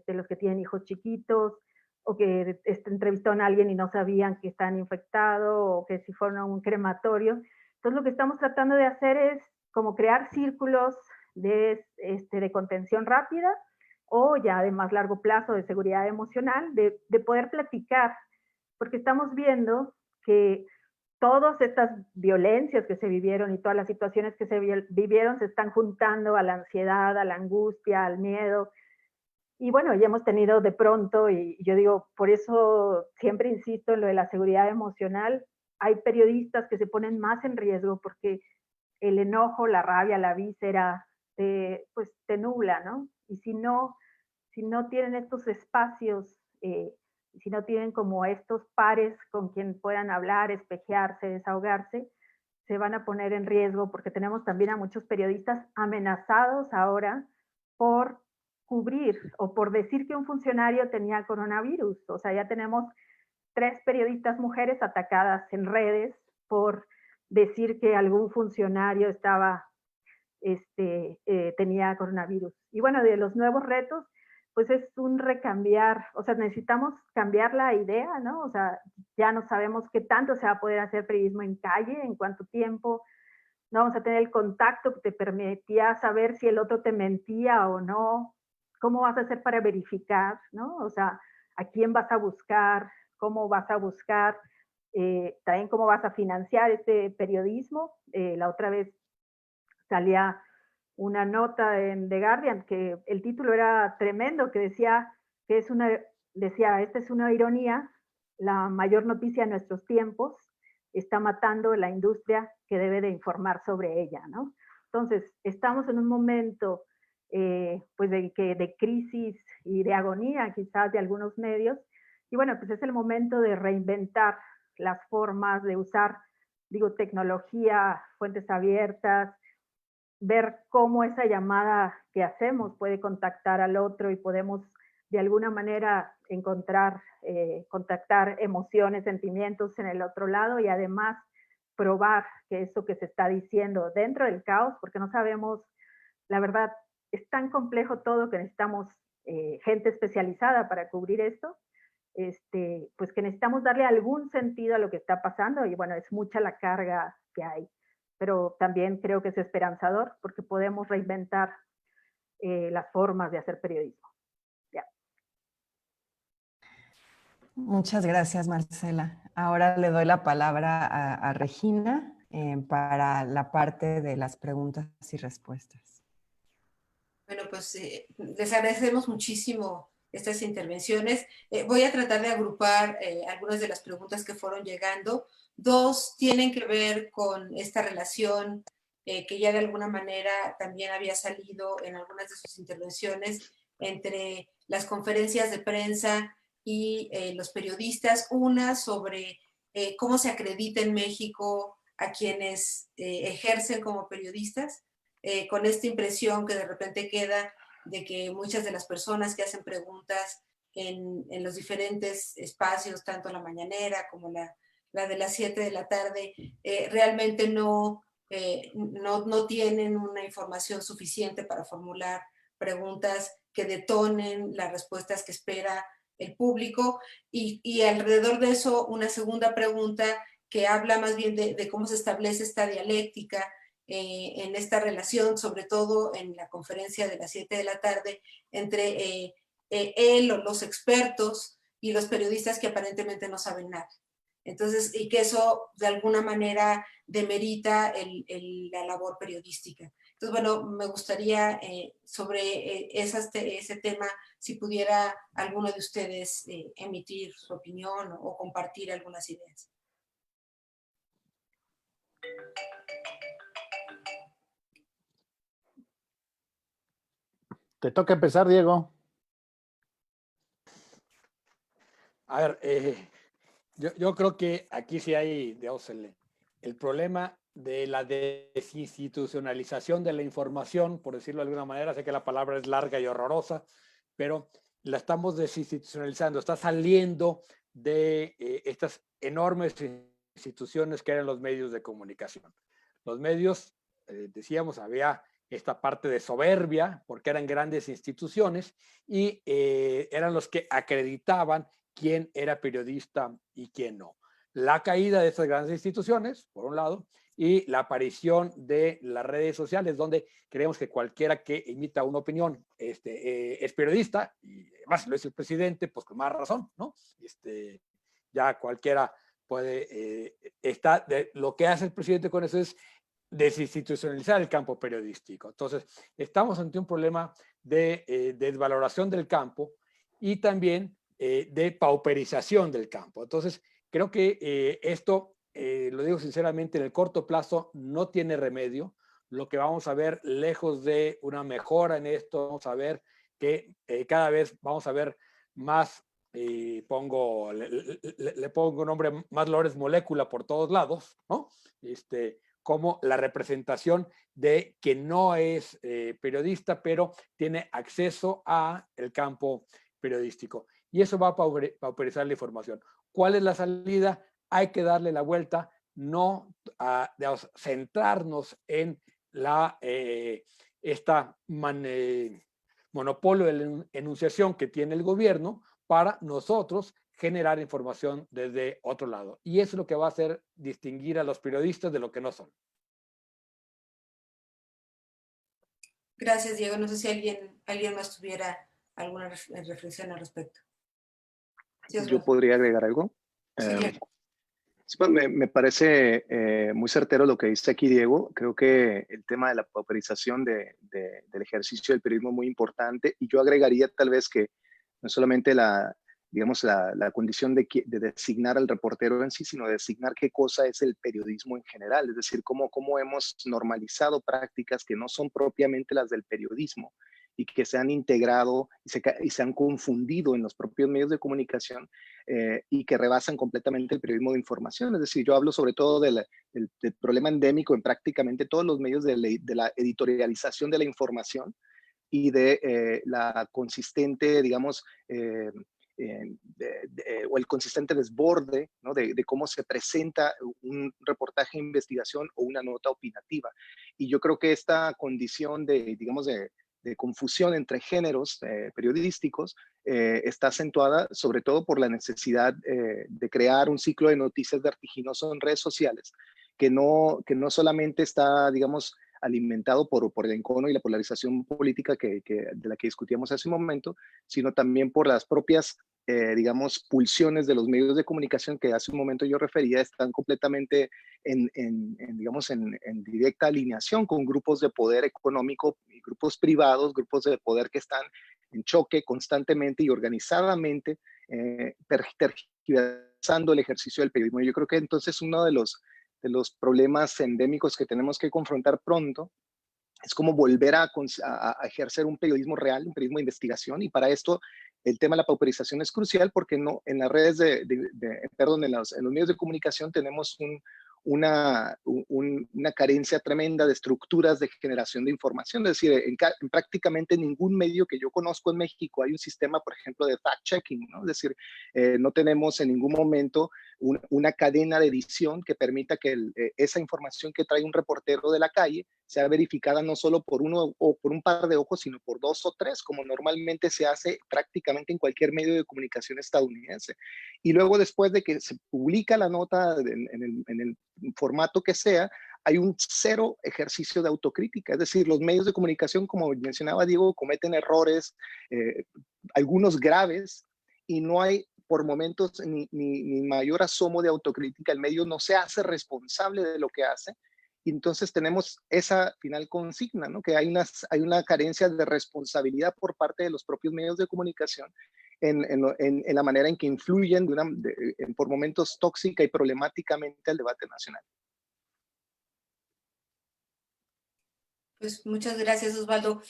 los que tienen hijos chiquitos, o que entrevistaron a alguien y no sabían que están infectados, o que si fueron a un crematorio. Entonces lo que estamos tratando de hacer es como crear círculos de contención rápida o ya de más largo plazo de seguridad emocional, de poder platicar, porque estamos viendo que todas estas violencias que se vivieron y todas las situaciones que se vivieron se están juntando a la ansiedad, a la angustia, al miedo. Y bueno, ya hemos tenido de pronto, y yo digo, por eso siempre insisto en lo de la seguridad emocional, hay periodistas que se ponen más en riesgo porque el enojo, la rabia, la víscera, pues te nubla, ¿no? Y si no tienen estos espacios, si no tienen como estos pares con quien puedan hablar, espejearse, desahogarse, se van a poner en riesgo porque tenemos también a muchos periodistas amenazados ahora por cubrir o por decir que un funcionario tenía coronavirus. O sea, ya tenemos 3 periodistas mujeres atacadas en redes por decir que algún funcionario tenía coronavirus. Y bueno, de los nuevos retos, pues es un recambiar, o sea, necesitamos cambiar la idea, ¿no? O sea, ya no sabemos qué tanto se va a poder hacer periodismo en calle, en cuánto tiempo, no vamos a tener el contacto que te permitía saber si el otro te mentía o no, cómo vas a hacer para verificar, ¿no? O sea, a quién vas a buscar, cómo vas a buscar, también cómo vas a financiar este periodismo. La otra vez salía una nota en The Guardian que el título era tremendo, que decía que es una decía, esta es una ironía, la mayor noticia de nuestros tiempos está matando la industria que debe de informar sobre ella, ¿no? Entonces, estamos en un momento pues de crisis y de agonía quizás de algunos medios, y bueno, pues es el momento de reinventar las formas de usar, digo, tecnología, fuentes abiertas, ver cómo esa llamada que hacemos puede contactar al otro y podemos de alguna manera encontrar, contactar emociones, sentimientos en el otro lado y además probar que eso que se está diciendo dentro del caos, porque no sabemos, la verdad, es tan complejo todo que necesitamos gente especializada para cubrir esto, pues que necesitamos darle algún sentido a lo que está pasando y bueno, es mucha la carga que hay, pero también creo que es esperanzador porque podemos reinventar las formas de hacer periodismo. Ya. Muchas gracias, Marcela. Ahora le doy la palabra a Regina para la parte de las preguntas y respuestas. Bueno, pues les agradecemos muchísimo estas intervenciones. Voy a tratar de agrupar algunas de las preguntas que fueron llegando. Dos tienen que ver con esta relación que ya de alguna manera también había salido en algunas de sus intervenciones entre las conferencias de prensa y los periodistas. Una sobre cómo se acredita en México a quienes ejercen como periodistas. Con esta impresión que de repente queda de que muchas de las personas que hacen preguntas en los diferentes espacios, tanto la mañanera como la de las 7 de la tarde, realmente no tienen una información suficiente para formular preguntas que detonen las respuestas que espera el público. Y alrededor de eso, una segunda pregunta que habla más bien de cómo se establece esta dialéctica en esta relación, sobre todo en la conferencia de las 7 de la tarde, entre él o los expertos y los periodistas que aparentemente no saben nada. Entonces, y que eso de alguna manera demerita la labor periodística. Entonces, bueno, me gustaría sobre ese tema, si pudiera alguno de ustedes emitir su opinión o compartir algunas ideas. Te toca empezar, Diego. A ver, yo creo que aquí sí hay, digamos, el problema de la desinstitucionalización de la información, por decirlo de alguna manera. Sé que la palabra es larga y horrorosa, pero la estamos desinstitucionalizando, está saliendo de estas enormes instituciones que eran los medios de comunicación. Los medios, decíamos, había esta parte de soberbia, porque eran grandes instituciones y eran los que acreditaban quién era periodista y quién no. La caída de estas grandes instituciones, por un lado, y la aparición de las redes sociales, donde creemos que cualquiera que emita una opinión es periodista, y además lo es el presidente, pues con más razón, ¿no? Ya cualquiera puede, lo que hace el presidente con eso es desinstitucionalizar el campo periodístico. Entonces, estamos ante un problema de desvaloración del campo y también de pauperización del campo. Entonces, creo que esto, lo digo sinceramente, en el corto plazo no tiene remedio. Lo que vamos a ver, lejos de una mejora en esto, vamos a ver que cada vez vamos a ver más, le pongo un nombre, más Lores Molécula por todos lados, ¿no? Como la representación de que no es periodista, pero tiene acceso a el campo periodístico. Y eso va a pauperizar la información. ¿Cuál es la salida? Hay que darle la vuelta, no digamos, centrarnos en monopolio de la enunciación que tiene el gobierno para nosotros generar información desde otro lado. Y eso es lo que va a hacer distinguir a los periodistas de lo que no son. Gracias, Diego. No sé si alguien más tuviera alguna reflexión al respecto. Sí, yo podría agregar algo. Sí, me parece muy certero lo que dice aquí Diego. Creo que el tema de la pauperización del ejercicio del periodismo es muy importante, y yo agregaría tal vez que no solamente la digamos, la condición de designar al reportero en sí, sino de designar qué cosa es el periodismo en general, es decir, cómo hemos normalizado prácticas que no son propiamente las del periodismo y que se han integrado y se han confundido en los propios medios de comunicación y que rebasan completamente el periodismo de información. Es decir, yo hablo sobre todo del problema endémico en prácticamente todos los medios de la editorialización de la información y de la consistente, digamos, o el consistente desborde, ¿no? de cómo se presenta un reportaje de investigación o una nota opinativa. Y yo creo que esta condición digamos, de confusión entre géneros periodísticos está acentuada sobre todo por la necesidad de crear un ciclo de noticias vertiginoso en redes sociales que no solamente está, digamos, alimentado por el encono y la polarización política de la que discutíamos hace un momento, sino también por las propias, digamos, pulsiones de los medios de comunicación que hace un momento yo refería, están completamente digamos, en directa alineación con grupos de poder económico y grupos privados, grupos de poder que están en choque constantemente y organizadamente, tergiversando el ejercicio del periodismo. Yo creo que entonces uno de los problemas endémicos que tenemos que confrontar pronto es como volver a ejercer un periodismo real, un periodismo de investigación, y para esto el tema de la pauperización es crucial porque no, en las redes perdón, en los medios de comunicación tenemos una carencia tremenda de estructuras de generación de información. Es decir, en prácticamente ningún medio que yo conozco en México hay un sistema, por ejemplo, de fact-checking, ¿no? Es decir, no tenemos en ningún momento una cadena de edición que permita que esa información que trae un reportero de la calle sea verificada no solo por uno o por un par de ojos, sino por dos o tres, como normalmente se hace prácticamente en cualquier medio de comunicación estadounidense. Y luego, después de que se publica la nota en el formato que sea, hay un cero ejercicio de autocrítica. Es decir, los medios de comunicación, como mencionaba Diego, cometen errores, algunos graves, y no hay por momentos ni mayor asomo de autocrítica. El medio no se hace responsable de lo que hace. Y entonces tenemos esa final consigna, ¿no? Que hay una carencia de responsabilidad por parte de los propios medios de comunicación en la manera en que influyen por momentos tóxica y problemáticamente al debate nacional. Pues muchas gracias, Osvaldo.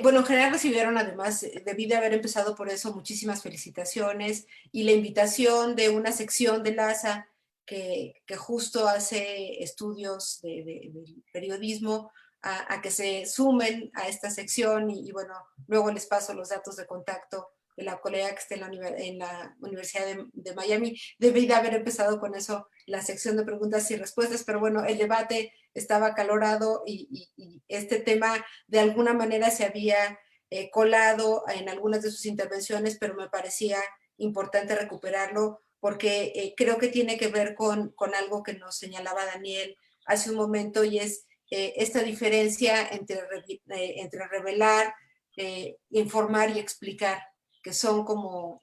Bueno, en general recibieron, además, debí de haber empezado por eso, muchísimas felicitaciones y la invitación de una sección de LASA que justo hace estudios de periodismo a que se sumen a esta sección y bueno, luego les paso los datos de contacto de la colega que está en la Universidad de Miami. Debí de haber empezado con eso, la sección de preguntas y respuestas, pero bueno, el debate estaba acalorado y este tema de alguna manera se había colado en algunas de sus intervenciones, pero me parecía importante recuperarlo porque creo que tiene que ver con algo que nos señalaba Daniel hace un momento, y es esta diferencia entre revelar, informar y explicar, que son como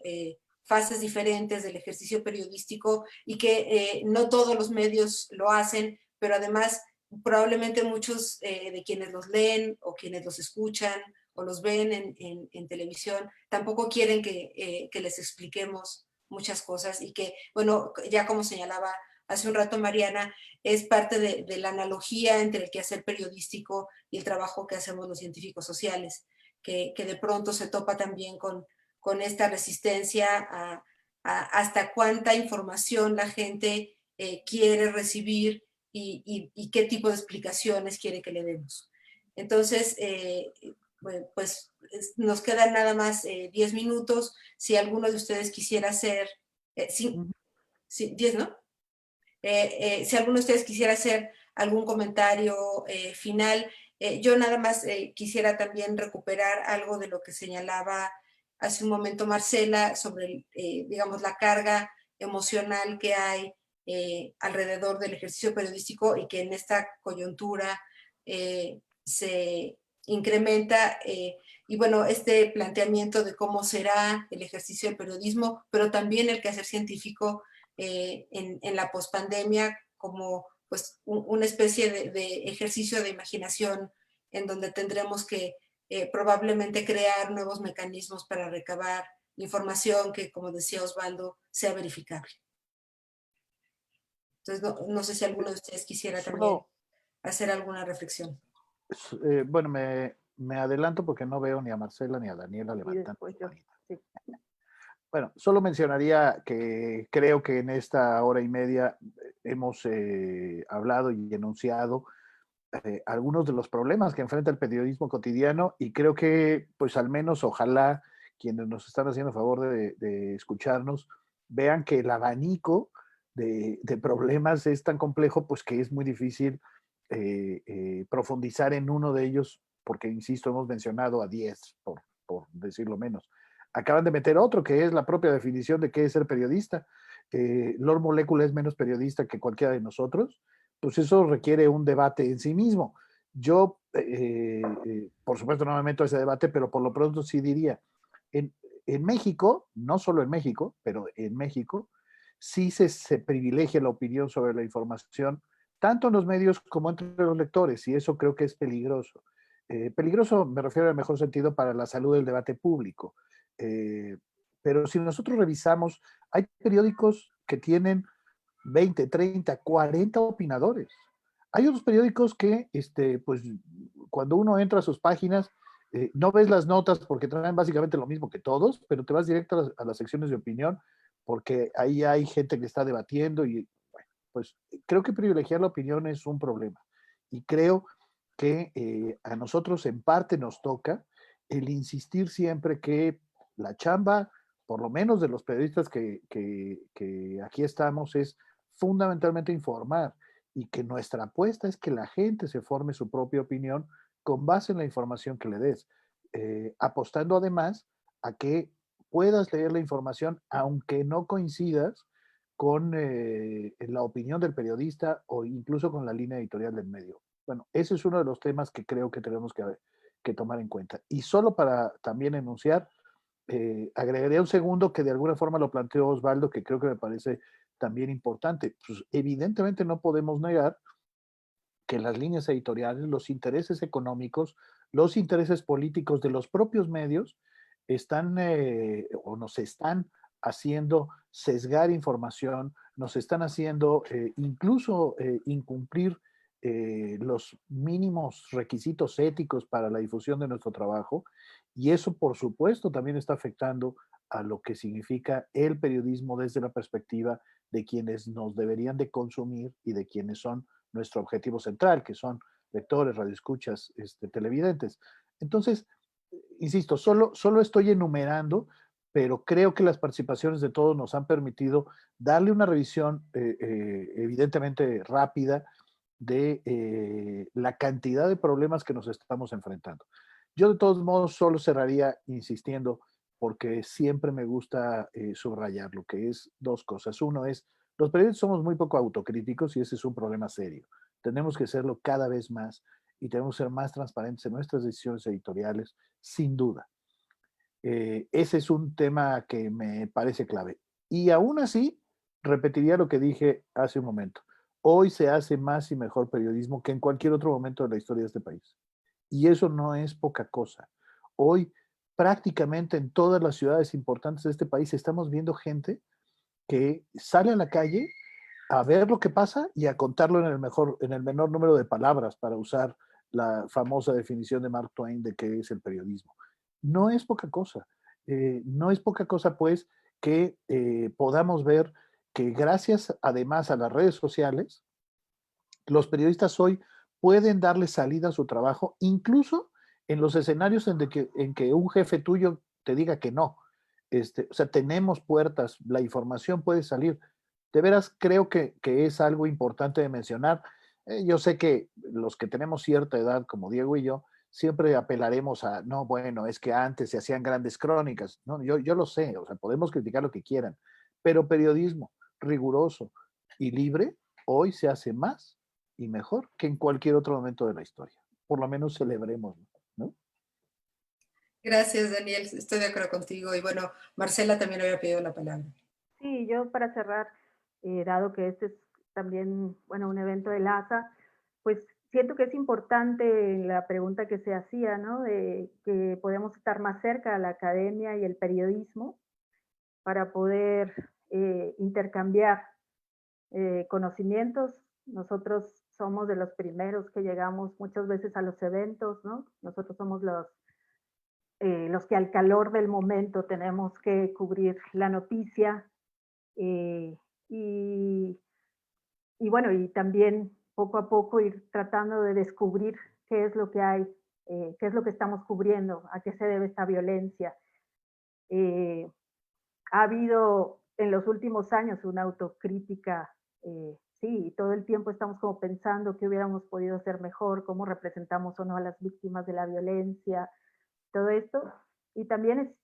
fases diferentes del ejercicio periodístico y que no todos los medios lo hacen, pero además probablemente muchos de quienes los leen o quienes los escuchan o los ven en televisión tampoco quieren que les expliquemos muchas cosas y que, bueno, ya como señalaba hace un rato Mariana, es parte de la analogía entre el quehacer periodístico y el trabajo que hacemos los científicos sociales, que de pronto se topa también con esta resistencia a hasta cuánta información la gente quiere recibir y qué tipo de explicaciones quiere que le demos. Entonces, bueno, pues nos quedan nada más 10 minutos. Si alguno de ustedes quisiera hacer, 10, ¿no? Si alguno de ustedes quisiera hacer algún comentario final, yo nada más quisiera también recuperar algo de lo que señalaba hace un momento Marcela sobre, digamos, la carga emocional que hay alrededor del ejercicio periodístico y que en esta coyuntura se incrementa. Y bueno, este planteamiento de cómo será el ejercicio del periodismo, pero también el quehacer científico en la pospandemia como pues una especie de ejercicio de imaginación en donde tendremos que probablemente crear nuevos mecanismos para recabar información que, como decía Osvaldo, sea verificable. Entonces, no sé si alguno de ustedes quisiera también hacer alguna reflexión. Bueno, me adelanto porque no veo ni a Marcela ni a Daniela Y levantando después su yo. manita. Sí. Bueno, solo mencionaría que creo que en esta hora y media hemos hablado y enunciado algunos de los problemas que enfrenta el periodismo cotidiano, y creo que, pues al menos, ojalá quienes nos están haciendo favor de escucharnos vean que el abanico de problemas es tan complejo, pues que es muy difícil profundizar en uno de ellos, porque, insisto, hemos mencionado a 10, por decirlo menos. Acaban de meter otro, que es la propia definición de qué es ser periodista. Lord Molecula es menos periodista que cualquiera de nosotros. Pues eso requiere un debate en sí mismo. Yo, por supuesto, no me meto a ese debate, pero por lo pronto sí diría, en México, no solo en México, pero en México, sí se privilegia la opinión sobre la información, tanto en los medios como entre los lectores, y eso creo que es peligroso. Peligroso me refiero al mejor sentido para la salud del debate público. Pero si nosotros revisamos, hay periódicos que tienen 20, 30, 40 opinadores. Hay otros periódicos que, pues, cuando uno entra a sus páginas, no ves las notas porque traen básicamente lo mismo que todos, pero te vas directo a las secciones de opinión porque ahí hay gente que está debatiendo y, bueno, pues creo que privilegiar la opinión es un problema. Y creo que a nosotros en parte nos toca el insistir siempre que la chamba, por lo menos de los periodistas que aquí estamos, es fundamentalmente informar, y que nuestra apuesta es que la gente se forme su propia opinión con base en la información que le des, apostando además a que puedas leer la información aunque no coincidas con la opinión del periodista o incluso con la línea editorial del medio. Bueno, ese es uno de los temas que creo que tenemos que tomar en cuenta. Y solo para también enunciar, agregaría un segundo que de alguna forma lo planteó Osvaldo, que creo que me parece también importante. Pues evidentemente no podemos negar que las líneas editoriales, los intereses económicos, los intereses políticos de los propios medios están o nos están haciendo sesgar información, nos están haciendo incluso incumplir los mínimos requisitos éticos para la difusión de nuestro trabajo, y eso por supuesto también está afectando a lo que significa el periodismo desde la perspectiva de quienes nos deberían de consumir y de quienes son nuestro objetivo central, que son lectores, radioescuchas, televidentes. Entonces, insisto, solo estoy enumerando, pero creo que las participaciones de todos nos han permitido darle una revisión evidentemente rápida de la cantidad de problemas que nos estamos enfrentando. Yo de todos modos solo cerraría insistiendo, porque siempre me gusta subrayar lo que es dos cosas. Uno es, los periodistas somos muy poco autocríticos y ese es un problema serio. Tenemos que serlo cada vez más y tenemos que ser más transparentes en nuestras decisiones editoriales, sin duda. Ese es un tema que me parece clave. Y aún así, repetiría lo que dije hace un momento. Hoy se hace más y mejor periodismo que en cualquier otro momento de la historia de este país. Y eso no es poca cosa. Hoy, prácticamente en todas las ciudades importantes de este país, estamos viendo gente que sale a la calle a ver lo que pasa y a contarlo en el menor número de palabras, para usar la famosa definición de Mark Twain de qué es el periodismo. No es poca cosa. No es poca cosa, pues, que podamos ver que gracias además a las redes sociales, los periodistas hoy pueden darle salida a su trabajo, incluso en los escenarios en que un jefe tuyo te diga que no. O sea, tenemos puertas, la información puede salir. De veras, creo que es algo importante de mencionar. Yo sé que los que tenemos cierta edad, como Diego y yo, siempre apelaremos a, no, bueno, es que antes se hacían grandes crónicas. No, yo lo sé, o sea, podemos criticar lo que quieran, pero periodismo riguroso y libre hoy se hace más y mejor que en cualquier otro momento de la historia. Por lo menos celebremos, ¿no? Gracias, Daniel. Estoy de acuerdo contigo. Y bueno, Marcela también había pedido la palabra. Sí, yo para cerrar, dado que este es también, bueno, un evento de LASA, pues siento que es importante la pregunta que se hacía, ¿no? De que podemos estar más cerca de la academia y el periodismo, para poder intercambiar conocimientos. Nosotros somos de los primeros que llegamos muchas veces a los eventos, ¿no? Nosotros somos los que al calor del momento tenemos que cubrir la noticia y bueno, y también poco a poco ir tratando de descubrir qué es lo que hay, qué es lo que estamos cubriendo, a qué se debe esta violencia. Ha habido en los últimos años una autocrítica, sí, y todo el tiempo estamos como pensando qué hubiéramos podido hacer mejor, cómo representamos o no a las víctimas de la violencia, todo esto. Y también es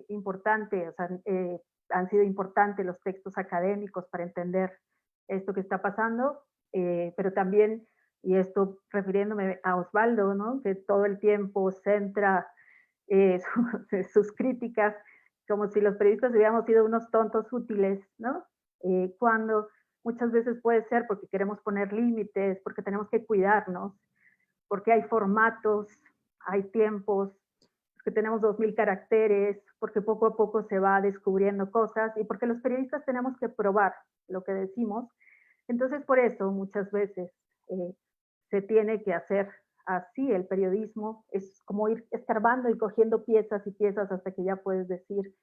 importante, o sea, han sido importantes los textos académicos para entender esto que está pasando, pero también, y esto refiriéndome a Osvaldo, ¿no? Que todo el tiempo centra sus críticas como si los periodistas hubiéramos sido unos tontos útiles, ¿no? Cuando muchas veces puede ser porque queremos poner límites, porque tenemos que cuidarnos, porque hay formatos, hay tiempos, porque tenemos 2000 caracteres, porque poco a poco se va descubriendo cosas y porque los periodistas tenemos que probar lo que decimos. Entonces, por eso muchas veces se tiene que hacer así el periodismo, es como ir escarbando y cogiendo piezas y piezas hasta que ya puedes decir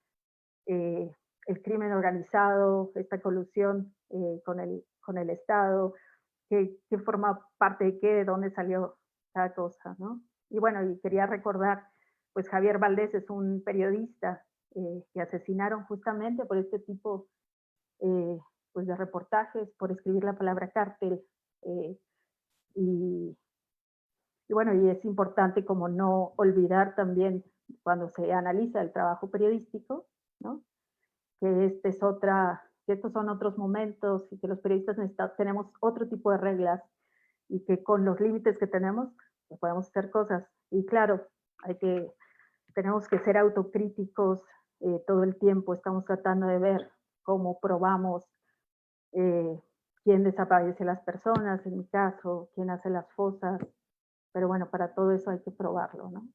el crimen organizado, esta colusión con el Estado, qué forma parte de qué, de dónde salió cada cosa, ¿no? Y bueno, y quería recordar, pues Javier Valdés es un periodista que asesinaron justamente por este tipo pues de reportajes, por escribir la palabra cártel, y bueno, y es importante como no olvidar también cuando se analiza el trabajo periodístico, ¿no? Que estos son otros momentos y que los periodistas tenemos otro tipo de reglas y que con los límites que tenemos pues podemos hacer cosas. Y claro, tenemos que ser autocríticos todo el tiempo, estamos tratando de ver cómo probamos quién desaparece a las personas, en mi caso, quién hace las fosas, pero bueno, para todo eso hay que probarlo, ¿no?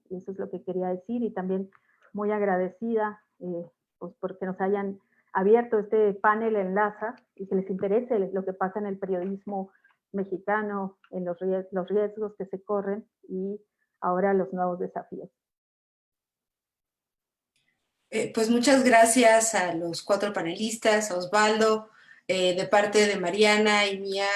Y eso es lo que quería decir y también muy agradecida pues porque nos hayan abierto este panel en LASA y que les interese lo que pasa en el periodismo mexicano, en los riesgos que se corren y ahora los nuevos desafíos. Pues muchas gracias a los 4 panelistas, a Osvaldo, de parte de Mariana y mía,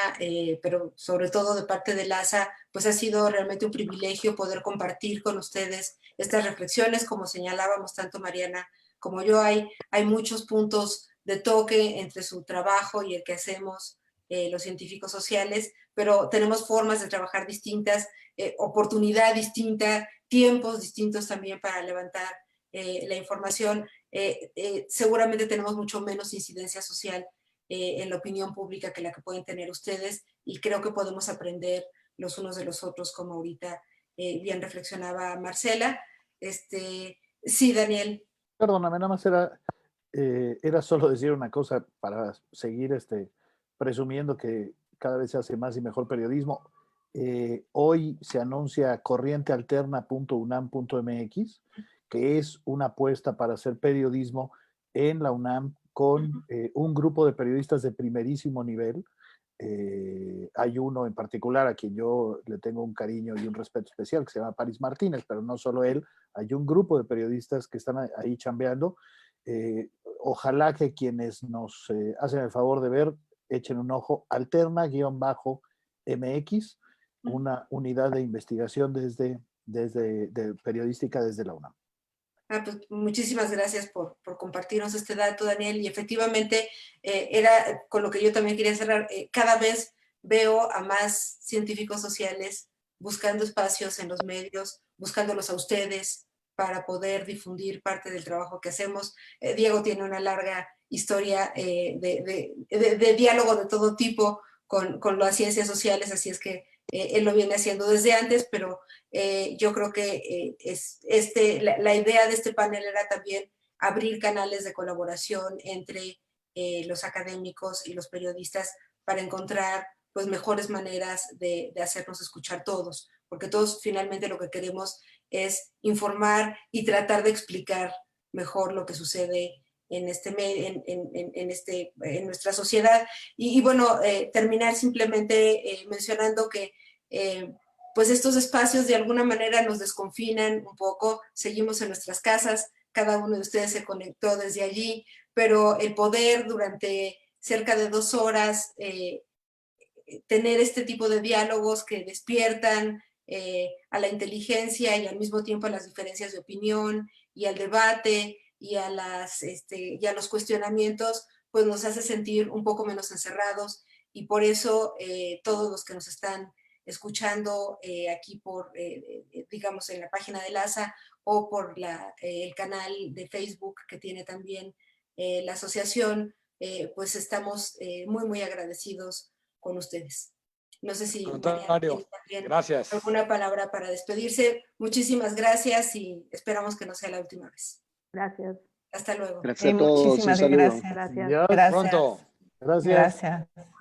pero sobre todo de parte de LASA, pues ha sido realmente un privilegio poder compartir con ustedes estas reflexiones, como señalábamos tanto Mariana como yo, hay muchos puntos de toque entre su trabajo y el que hacemos los científicos sociales, pero tenemos formas de trabajar distintas, oportunidad distinta, tiempos distintos también para levantar la información. Seguramente tenemos mucho menos incidencia social en la opinión pública que la que pueden tener ustedes y creo que podemos aprender los unos de los otros, como ahorita bien reflexionaba Marcela. Sí, Daniel. Perdóname, nada más era solo decir una cosa para seguir presumiendo que cada vez se hace más y mejor periodismo. Hoy se anuncia corrientealterna.unam.mx, que es una apuesta para hacer periodismo en la UNAM con un grupo de periodistas de primerísimo nivel. Hay uno en particular a quien yo le tengo un cariño y un respeto especial, que se llama Paris Martínez, pero no solo él, hay un grupo de periodistas que están ahí chambeando. Ojalá que quienes nos hacen el favor de ver echen un ojo. Alterna-MX, una unidad de investigación de periodística desde la UNAM. Pues muchísimas gracias por compartirnos este dato, Daniel. Y efectivamente, era con lo que yo también quería cerrar. Cada vez veo a más científicos sociales buscando espacios en los medios, buscándolos a ustedes para poder difundir parte del trabajo que hacemos. Diego tiene una larga historia de diálogo de todo tipo con las ciencias sociales, así es que él lo viene haciendo desde antes, pero yo creo que la idea de este panel era también abrir canales de colaboración entre los académicos y los periodistas para encontrar pues mejores maneras de hacernos escuchar todos, porque todos finalmente lo que queremos es informar y tratar de explicar mejor lo que sucede en nuestra sociedad. Y bueno, terminar simplemente mencionando que pues estos espacios de alguna manera nos desconfinan un poco, seguimos en nuestras casas, cada uno de ustedes se conectó desde allí, pero el poder durante cerca de 2 horas tener este tipo de diálogos que despiertan a la inteligencia y al mismo tiempo a las diferencias de opinión y al debate y a los cuestionamientos, pues nos hace sentir un poco menos encerrados, y por eso todos los que nos están escuchando aquí digamos, en la página de LASA o por el canal de Facebook que tiene también la asociación, pues estamos muy, muy agradecidos con ustedes. No sé si Mariana tiene también gracias. alguna palabra para despedirse. Muchísimas gracias y esperamos que no sea la última vez. Gracias. Hasta luego. Gracias a todos. Muchísimas un saludo. gracias. Gracias. Adiós. Gracias. Pronto. Gracias. Gracias.